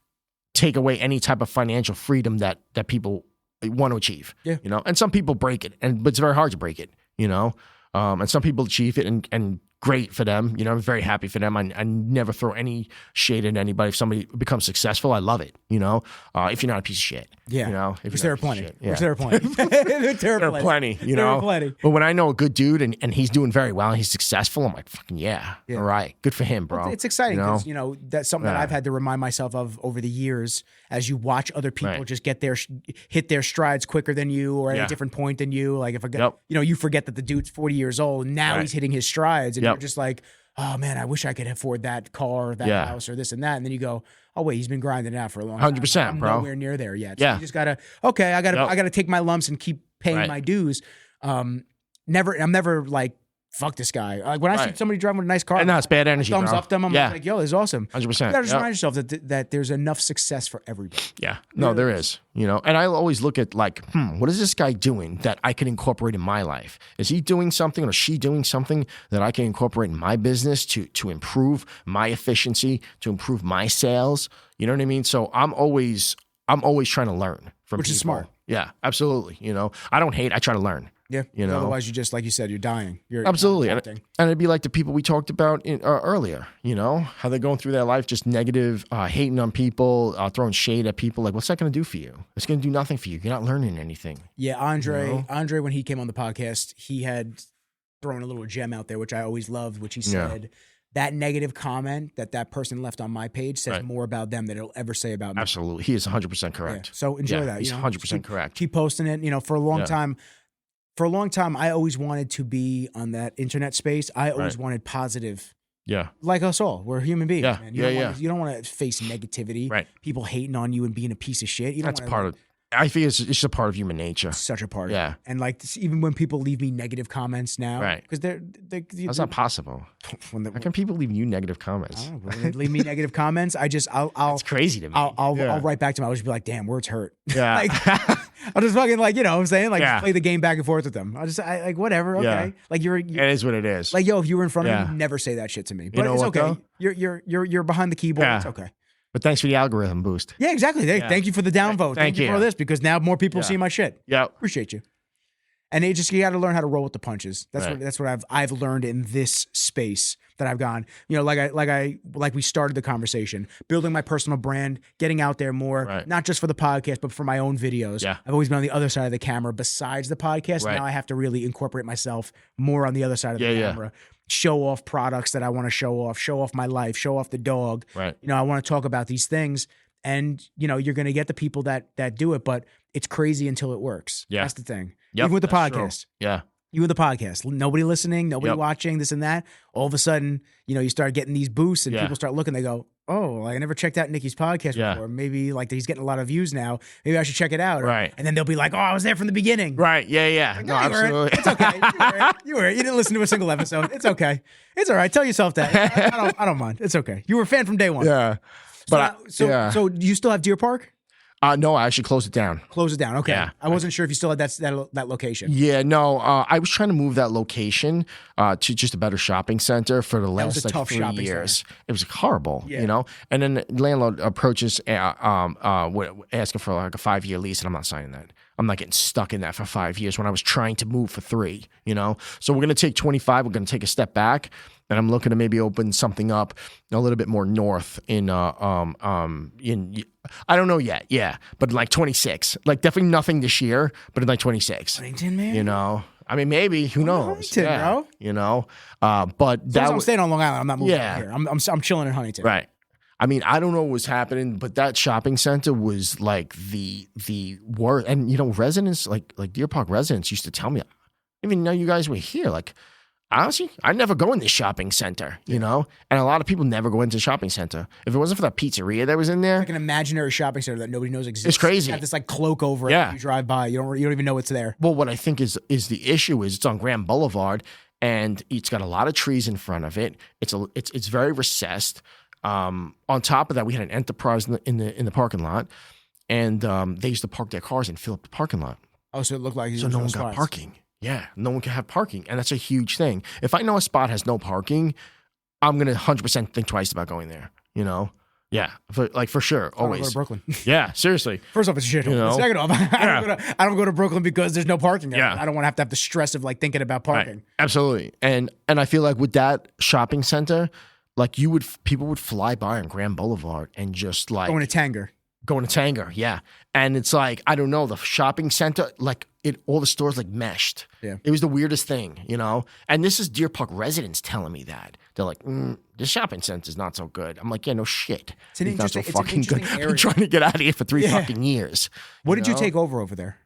take away any type of financial freedom that people want to achieve. Yeah. And some people break it, but it's very hard to break it. And some people achieve it, and great for them. I'm very happy for them. I never throw any shade at anybody. If somebody becomes successful, I love it. If you're not a piece of shit. Yeah. Which there are plenty. There are plenty. There are plenty. There are plenty. But when I know a good dude and he's doing very well and he's successful, I'm like, fucking yeah. All right. Good for him, bro. Well, it's exciting because, that's something that I've had to remind myself of over the years as you watch other people just hit their strides quicker than you or at a different point than you. Like if you forget that the dude's 40 years old and now he's hitting his strides and you're just like, oh man, I wish I could afford that car or that house or this and that. And then you go, oh wait, he's been grinding it out for a long time. 100%, I'm bro. nowhere near there yet. So you just gotta, I gotta take my lumps and keep paying my dues. I'm never like, fuck this guy. Like when I see somebody driving with a nice car, and no, it's bad energy. Thumbs up them. I'm like, yo, this is awesome. 100%. You gotta just remind yourself that there's enough success for everybody. Yeah, no, there is. And I always look at like, what is this guy doing that I can incorporate in my life? Is he doing something or she doing something that I can incorporate in my business to improve my efficiency, to improve my sales? You know what I mean? So I'm always trying to learn from Which people. is smart. Yeah, absolutely. You know, I don't hate. I try to learn. Yeah. You know, otherwise you just, like you said, you're dying. You're absolutely. And it'd be like the people we talked about earlier, you know, how they're going through their life, just negative, hating on people, throwing shade at people. Like, what's that going to do for you? It's going to do nothing for you. You're not learning anything. Yeah. Andre, when he came on the podcast, he had thrown a little gem out there, which I always loved, which he said, that negative comment that person left on my page says more about them than it'll ever say about me. Absolutely. He is 100% correct. Yeah. So enjoy that. He's 100% correct. Keep posting it. You know, for a long time, I always wanted to be on that internet space. I always wanted positive. Yeah. Like us all. We're human beings, man. You don't want to face negativity. Right. People hating on you and being a piece of shit. That's part of I think it's just a part of human nature. Such a part. Yeah. And like even when people leave me negative comments now, right? Because that's not possible. How can people leave you negative comments? When they leave me negative comments, I'll it's crazy to me. I'll write back to them. I'll just be like, damn, words hurt. Yeah. Like, I'll just fucking like, you know what I'm saying? Like just play the game back and forth with them. I like whatever. Okay. Yeah. Like you're it is what it is. Like, yo, if you were in front of me, never say that shit to me. But you know it's okay. You're behind the keyboard. It's okay. But thanks for the algorithm boost. Yeah, exactly. Thank you for the downvote. Thank you for this, because now more people see my shit. Yeah, appreciate you. And you got to learn how to roll with the punches. That's what I've learned in this space that I've gone. You know, like we started the conversation, building my personal brand, getting out there more, not just for the podcast, but for my own videos. Yeah. I've always been on the other side of the camera besides the podcast. Now I have to really incorporate myself more on the other side of the camera. Show off products that I want to show off my life, show off the dog. Right. You know, I want to talk about these things, and you know, you're going to get the people that do it, but it's crazy until it works. Yeah. That's the thing. Yep, even with the podcast. True. Yeah. You with the podcast, nobody listening, nobody watching, this and that. All of a sudden, you know, you start getting these boosts, and people start looking. They go, "Oh, like I never checked out Nicky's podcast before. Maybe like he's getting a lot of views now. Maybe I should check it out." Right. And then they'll be like, "Oh, I was there from the beginning." Right. Yeah. Yeah. Like, no, absolutely. It's okay. You were. You didn't listen to a single episode. It's okay. It's all right. Tell yourself that. I don't mind. It's okay. You were a fan from day one. Yeah. So do you still have Deer Park? No, I actually closed it down. Close it down. Okay. Yeah. I wasn't sure if you still had that location. Yeah, no. I was trying to move that location to just a better shopping center for the last like 3 years. Center. It was horrible, you know. And then the landlord approaches asking for like a 5-year lease, and I'm not signing that. I'm not getting stuck in that for 5 years when I was trying to move for 3, you know. So we're gonna take 25. We're gonna take a step back, and I'm looking to maybe open something up a little bit more north in I don't know yet, but like 26, like definitely nothing this year, but in like 26. Huntington, man, you know. I mean, maybe, who knows? Huntington, bro. You know, but I'm staying on Long Island. I'm not moving out here. I'm chilling in Huntington. Right. I mean, I don't know what was happening, but that shopping center was like the worst. And you know, residents like Deer Park residents used to tell me, I didn't even know you guys were here. Like, honestly, I never go in this shopping center, you know? And a lot of people never go into the shopping center. If it wasn't for that pizzeria that was in there. Like an imaginary shopping center that nobody knows exists. It's crazy. You have this like cloak over it. Yeah. You drive by, you don't even know it's there. Well, what I think is the issue is it's on Grand Boulevard, and it's got a lot of trees in front of it. It's very recessed. On top of that, we had an Enterprise in the parking lot, and they used to park their cars and fill up the parking lot. Oh, so it looked like so no one got parking. Yeah, no one can have parking, and that's a huge thing. If I know a spot has no parking, I'm gonna 100% think twice about going there. You know, yeah, for sure, always. I don't go to Brooklyn. Yeah, seriously. First off, it's shit. You know? Second off, I don't go to Brooklyn because there's no parking there. Yeah. I don't want to have the stress of like thinking about parking. Right. Absolutely, and I feel like with that shopping center, like people would fly by on Grand Boulevard and just like going to Tanger, yeah. And it's like, I don't know, the shopping center, like all the stores like meshed. Yeah. It was the weirdest thing, you know? And this is Deer Park residents telling me that. They're like, the shopping center's not so good. I'm like, yeah, no shit. It's not so fucking good. Area. I'm trying to get out of here for 3 fucking years. What did you take over there?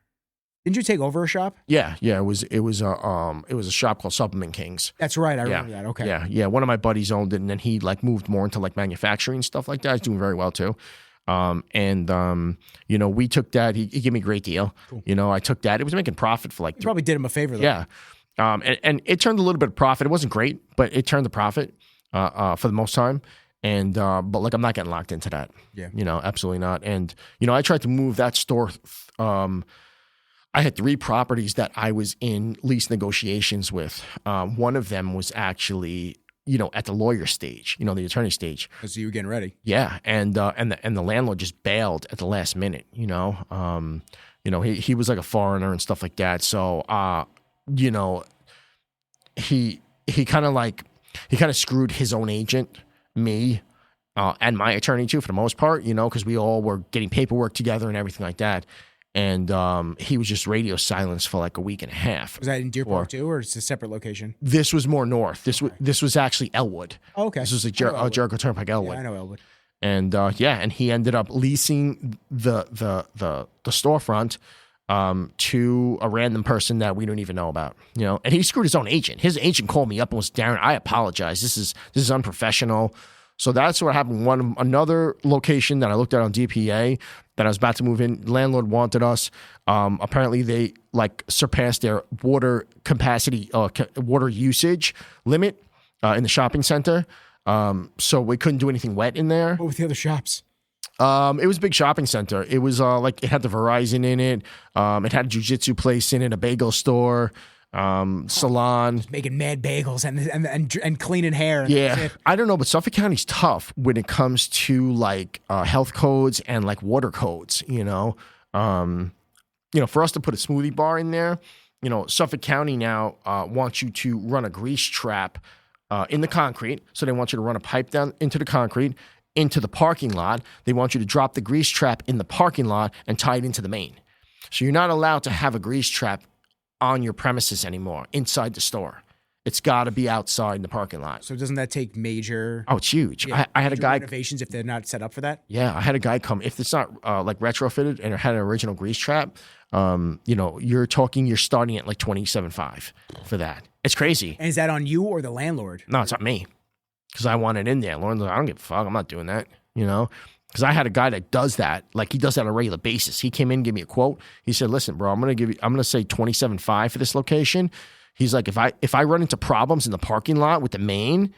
Didn't you take over a shop? Yeah. It was a shop called Supplement Kings. That's right. I remember that. Okay. Yeah. One of my buddies owned it, and then he like moved more into like manufacturing and stuff like that. He's doing very well too. You know, we took that. He gave me a great deal. Cool. You know, I took that. It was making profit for like. You probably did him a favor though. Yeah. And it turned a little bit of profit. It wasn't great, but it turned the profit for the most time. And but like I'm not getting locked into that. Yeah. You know, absolutely not. And you know, I tried to move that store. I had 3 properties that I was in lease negotiations with. One of them was actually at the lawyer stage, the attorney stage. So you were getting ready. Yeah, and the landlord just bailed at the last minute. He was like a foreigner and stuff like that. So he kind of screwed his own agent, me, and my attorney too, for the most part. Because we all were getting paperwork together and everything like that. And he was just radio silence for like a week and a half. Was that in Deer Park too, or it's a separate location? This was more north. This was actually Elwood. Oh, okay. This was like Jericho Turnpike, Elwood. Yeah, I know Elwood. And and he ended up leasing the storefront to a random person that we don't even know about. And he screwed his own agent. His agent called me up and was, Darren, I apologize. This is unprofessional. So that's what happened. Another location that I looked at on DPA that I was about to move in, landlord wanted us. Apparently they surpassed their water capacity, water usage limit in the shopping center. So we couldn't do anything wet in there. What were the other shops? It was a big shopping center. It was it had the Verizon in it. It had a jiu-jitsu place in it, a bagel store. Salon, making mad bagels and cleaning hair. Yeah, I don't know, but Suffolk County's tough when it comes to health codes and water codes. For us to put a smoothie bar in there, Suffolk County now wants you to run a grease trap in the concrete. So they want you to run a pipe down into the concrete into the parking lot. They want you to drop the grease trap in the parking lot and tie it into the main. So you're not allowed to have a grease trap on your premises anymore, inside the store. It's got to be outside in the parking lot. So doesn't that take major... Oh, it's huge. Yeah, I had a guy... renovations if they're not set up for that? Yeah, I had a guy come. If it's not retrofitted and it had an original grease trap, you're starting at $27,500 for that. It's crazy. And is that on you or the landlord? No, it's on me. Because I want it in there. Lauren's like, I don't give a fuck. I'm not doing that, Because I had a guy that does that. He does that on a regular basis. He came in, gave me a quote. He said, listen, bro, I'm going to say $27,500 for this location. He's like, if I run into problems in the parking lot with the main,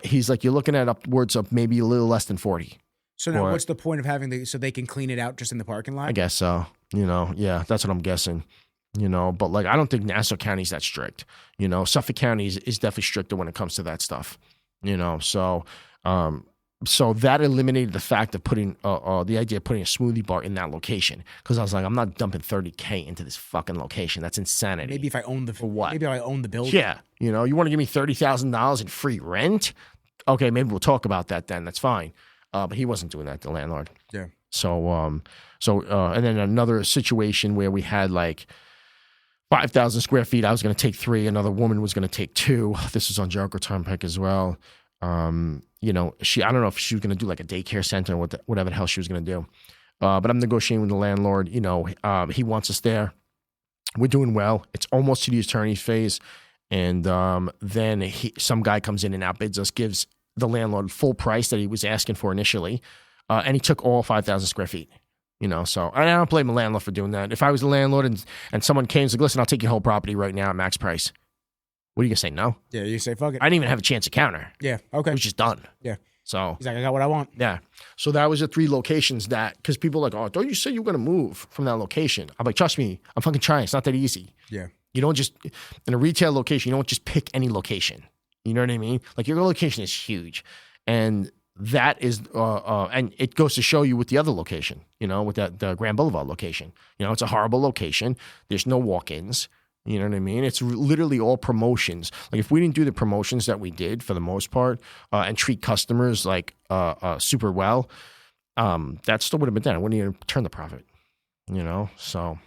he's like, you're looking at upwards of maybe a little less than 40. So now what's the point of having so they can clean it out just in the parking lot? I guess so. Yeah, that's what I'm guessing. But I don't think Nassau County's that strict. Suffolk County is definitely stricter when it comes to that stuff. So that eliminated the fact of putting the idea of putting a smoothie bar in that location, because I was like, I'm not dumping $30,000 into this fucking location. That's insanity. Maybe if I own for what? Maybe I own the building. Yeah, you want to give me $30,000 in free rent? Okay, maybe we'll talk about that then. That's fine. But he wasn't doing that, the landlord. Yeah. So and then another situation where we had 5,000 square feet. I was going to take 3. Another woman was going to take 2. This was on Jericho Turnpike as well. I don't know if she was going to do a daycare center or whatever the hell she was going to do. But I'm negotiating with the landlord. He wants us there. We're doing well. It's almost to the attorney phase. And then some guy comes in and outbids us, gives the landlord full price that he was asking for initially. And he took all 5,000 square feet. So I don't blame the landlord for doing that. If I was the landlord and someone came and said, listen, I'll take your whole property right now at max price. What are you going to say, no? Yeah, you say, fuck it. I didn't even have a chance to counter. Yeah, okay. It was just done. Yeah. So he's like, I got what I want. Yeah. So that was the 3 locations because people are like, oh, don't you say you were going to move from that location? I'm like, trust me, I'm fucking trying. It's not that easy. Yeah. You don't just, in a retail location, you don't just pick any location. You know what I mean? Your location is huge. And that is, and it goes to show you with the other location, with the Grand Boulevard location. It's a horrible location. There's no walk-ins. You know what I mean? It's literally all promotions. If we didn't do the promotions that we did for the most part and treat customers super well, that still would have been done. I wouldn't even turn the profit, So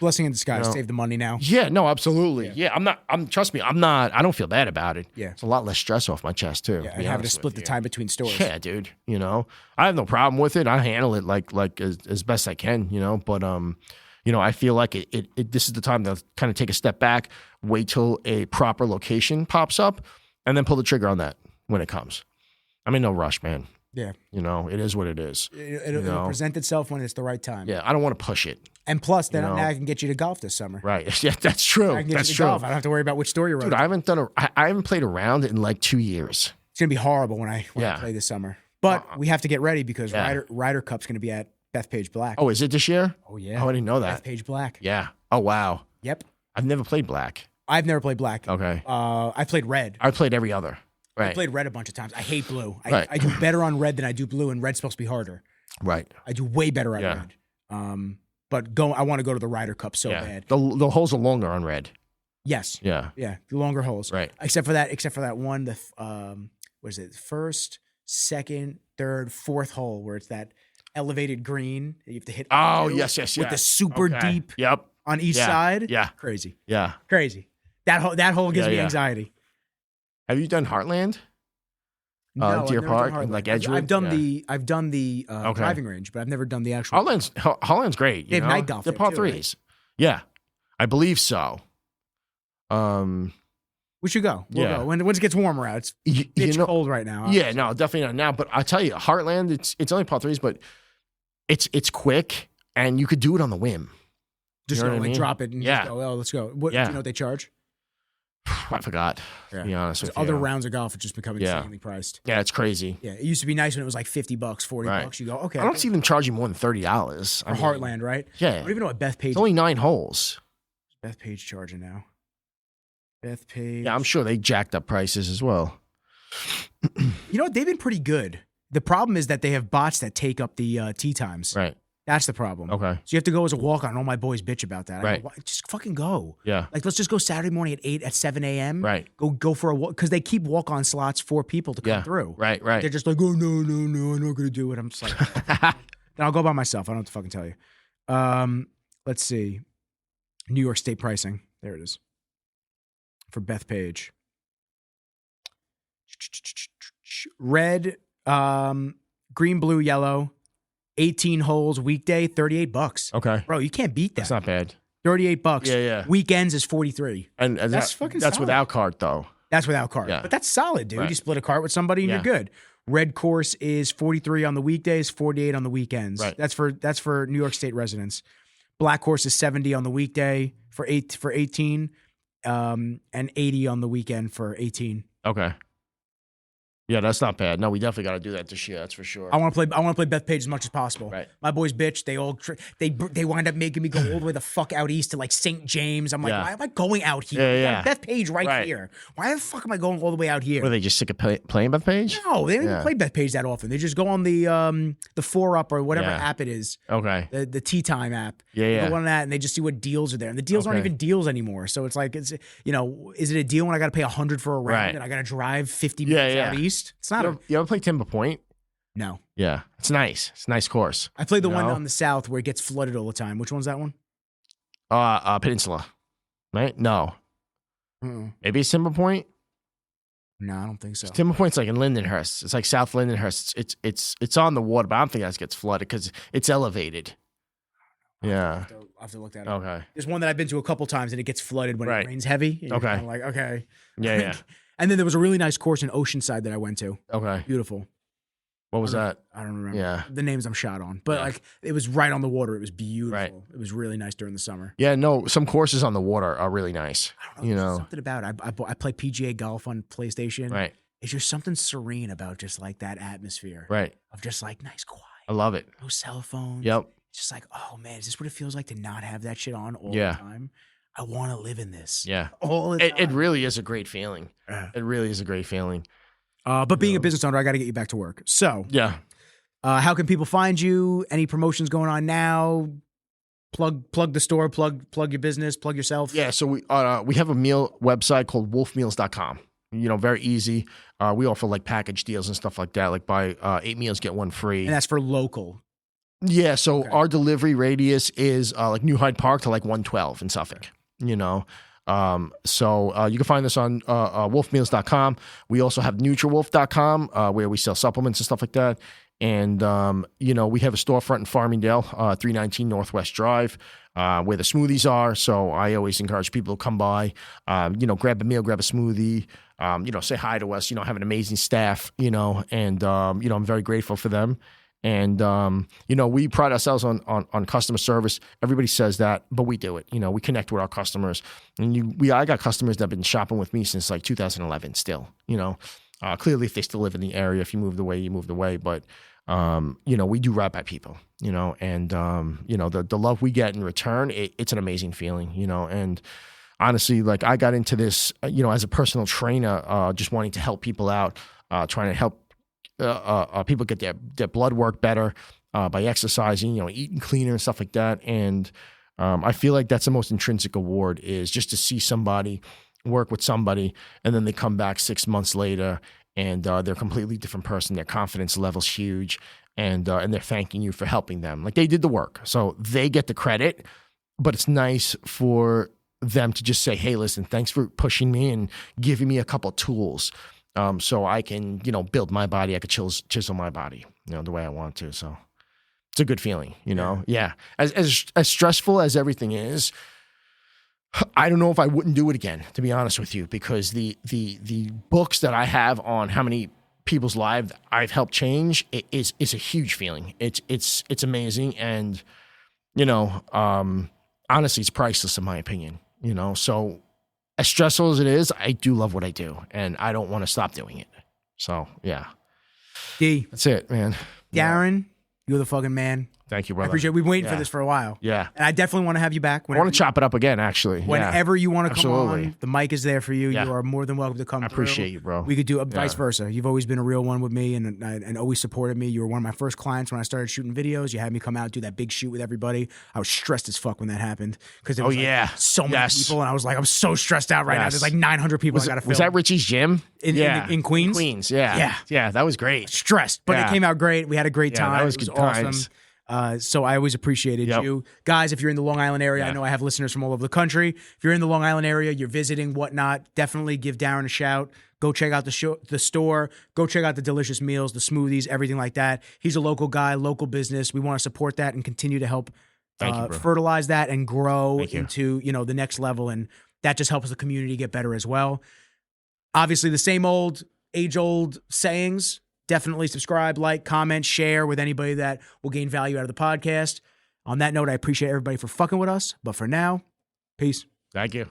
blessing in disguise. Save the money now. Yeah, no, absolutely. Yeah, trust me, I don't feel bad about it. Yeah. It's a lot less stress off my chest too. Yeah, and having to split the time between stores. Yeah, dude. I have no problem with it. I handle it as best I can, but I feel like this is the time to kind of take a step back, wait till a proper location pops up, and then pull the trigger on that when it comes. I'm in no rush, man. Yeah. It is what it is. It'll present itself when it's the right time. Yeah, I don't want to push it. And plus, now I can get you to golf this summer. Right. Yeah, that's true. I can get you to golf. I don't have to worry about which store you're running. Dude, I haven't played a round in 2 years. It's going to be horrible when I play this summer. But we have to get ready because Ryder Cup's going to be at Bethpage Black. Oh, is it this year? Oh, yeah. Oh, I didn't know that. Bethpage Black. Yeah. Oh, wow. Yep. I've never played Black. I've never played Black. Okay. I played Red. I played every other. Right. I played red a bunch of times. I hate blue. Right. I do better on red than I do blue, and red's supposed to be harder. Right. I do way better at red. But I want to go to the Ryder Cup so bad. The holes are longer on red. Yes. Yeah. Yeah. The longer holes. Right. Except for that one, what is it? First, second, third, fourth hole where it's that elevated green that you have to hit. Oh, yes. With the super deep on each side. Yeah. Crazy. Yeah. Crazy. That hole gives me anxiety. Have you done Heartland? No, Deer Park and like Edgewood? I've done the driving range, but I've never done the actual. Heartland's great. They have night golf. The par threes. Right? Yeah, I believe so. We should go. We'll go. When it gets warmer out. It's cold right now. Yeah, no, definitely not now. But I tell you, Heartland, it's only par threes, but it's quick and you could do it on the whim. Just drop it and just go. Oh, let's go. Do you know what they charge? I forgot, to be honest with you. Other rounds of golf have just become insanely priced. Yeah, it's crazy. Yeah, it used to be nice when it was like $50, $40. You go, okay. I don't see them charging more than $30. For Heartland, right? Yeah. I don't even know what Bethpage. It's only 9 holes. Bethpage charging now. Bethpage. Yeah, I'm sure they jacked up prices as well. You know what? They've been pretty good. The problem is that they have bots that take up the tee times. Right. That's the problem. Okay. So you have to go as a walk-on, and all my boys bitch about that. Right. Just fucking go. Yeah. Like, let's just go Saturday morning at 7 a.m. Right. Go for a walk. Because they keep walk-on slots for people to come through. Right. They're just like, oh, no, I'm not going to do it. I'm just like, then I'll go by myself. I don't have to fucking tell you. Let's see. New York State pricing. There it is. For Bethpage. Red, green, blue, yellow. 18 holes weekday, $38. Okay. Bro, you can't beat that. That's not bad. $38. Yeah. Weekends is $43. And that's fucking that's solid. without cart though. That's without cart. Yeah. But that's solid, dude. Right. You split a cart with somebody and you're good. Red course is 43 on the weekdays, 48 on the weekends. Right. That's for New York State residents. Black course is 70 on the weekday for 18, and 80 on the weekend for 18. Okay. Yeah, that's not bad. No, we definitely got to do that this year. That's for sure. I want to play Bethpage as much as possible. Right. My boys bitch. They wind up making me go all the way the fuck out east to like St. James. I'm like, why am I going out here? Yeah. Bethpage right here. Why the fuck am I going all the way out here? Were they just sick of playing Bethpage? No, they don't even play Bethpage that often. They just go on the 4UP or whatever app it is. Okay. The Tea Time app. Yeah. They go on that and they just see what deals are there. And the deals aren't even deals anymore. So it's like, is it a deal when I got to pay $100 for a round and I got to drive 50 minutes out east? It's not You ever play Timber Point? No. Yeah. It's nice. It's a nice course. I played the one on the south where it gets flooded all the time. Which one's that one? Peninsula. Right? No. Maybe it's Timber Point? No, I don't think so. Timber Point's like in Lindenhurst. It's like South Lindenhurst. It's on the water, but I don't think that gets flooded because it's elevated. Yeah. I'll have to look that up. Okay. There's one that I've been to a couple times and it gets flooded when it rains heavy. And okay. Like, okay. Yeah. And then there was a really nice course in Oceanside that I went to. Okay. Beautiful. What was that? I don't remember. Yeah. The names I'm shot on. But like it was right on the water. It was beautiful. Right. It was really nice during the summer. Yeah, no, some courses on the water are really nice. I don't know. Something about it. I play PGA golf on PlayStation. Right. It's just something serene about just like that atmosphere. Right. Of just like nice quiet. I love it. No cell phones. Yep. Just like, oh man, is this what it feels like to not have that shit on all the time? I want to live in this. Yeah. All the time. It really is a great feeling. It really is a great feeling. But being a business owner, I got to get you back to work. So yeah. How can people find you? Any promotions going on now? Plug the store, plug your business, plug yourself. Yeah, so we have a meal website called wolfmeals.com. Very easy. We offer like package deals and stuff like that. Like buy 8 meals, get 1 free. And that's for local. Yeah, so our delivery radius is like New Hyde Park to like 112 in Suffolk. So you can find us on wolfmeals.com. We also have Nutriwolf.com where we sell supplements and stuff like that. And, we have a storefront in Farmingdale, 319 Northwest Drive, where the smoothies are. So I always encourage people to come by, grab a meal, grab a smoothie, say hi to us, have an amazing staff, and, I'm very grateful for them. And, we pride ourselves on customer service. Everybody says that, but we do it. We connect with our customers. And I got customers that have been shopping with me since like 2011 still, clearly if they still live in the area, if you moved away, you moved away. But, we do right by people, and, the love we get in return, it's an amazing feeling, and honestly, like I got into this, as a personal trainer, just wanting to help people out, trying to help people get their blood work better by exercising, eating cleaner and stuff like that. And I feel like that's the most intrinsic award, is just to see somebody work with somebody and then they come back 6 months later and they're a completely different person. Their confidence level's huge, and they're thanking you for helping them. Like, they did the work, so they get the credit. But it's nice for them to just say, hey, listen, thanks for pushing me and giving me a couple of tools, so I can, build my body. I could chisel my body, the way I want to. So it's a good feeling, Yeah. As stressful as everything is, I don't know if I wouldn't do it again, to be honest with you, because the books that I have on how many people's lives I've helped change is a huge feeling. It's amazing, and honestly, it's priceless in my opinion. So as stressful as it is, I do love what I do, and I don't want to stop doing it. So yeah, D, that's it, man. Darren, you're the fucking man. Thank you, brother. I appreciate it. We've been waiting for this for a while. Yeah. And I definitely want to have you back. I want to chop it up again, actually. Whenever you want to come on, the mic is there for you. Yeah. You are more than welcome to come through. I appreciate you, bro. We could do vice versa. You've always been a real one with me and always supported me. You were one of my first clients when I started shooting videos. You had me come out, do that big shoot with everybody. I was stressed as fuck when that happened, because there was so many people, and I was like, I'm so stressed out right now. There's like 900 people I got to film. Was that Richie's gym? In Queens? In Queens, yeah. Yeah, that was great. Stressed, but it came out great. We had a great time. That was good awesome. times. So I always appreciated you guys. If you're in the Long Island area, I know I have listeners from all over the country. If you're in the Long Island area, you're visiting, whatnot, definitely give Darren a shout. Go check out the store. Go check out the delicious meals, the smoothies, everything like that. He's a local guy, local business. We want to support that and continue to help fertilize that and grow into the next level. And that just helps the community get better as well. Obviously, the same old age-old sayings. Definitely subscribe, like, comment, share with anybody that will gain value out of the podcast. On that note, I appreciate everybody for fucking with us. But for now, peace. Thank you.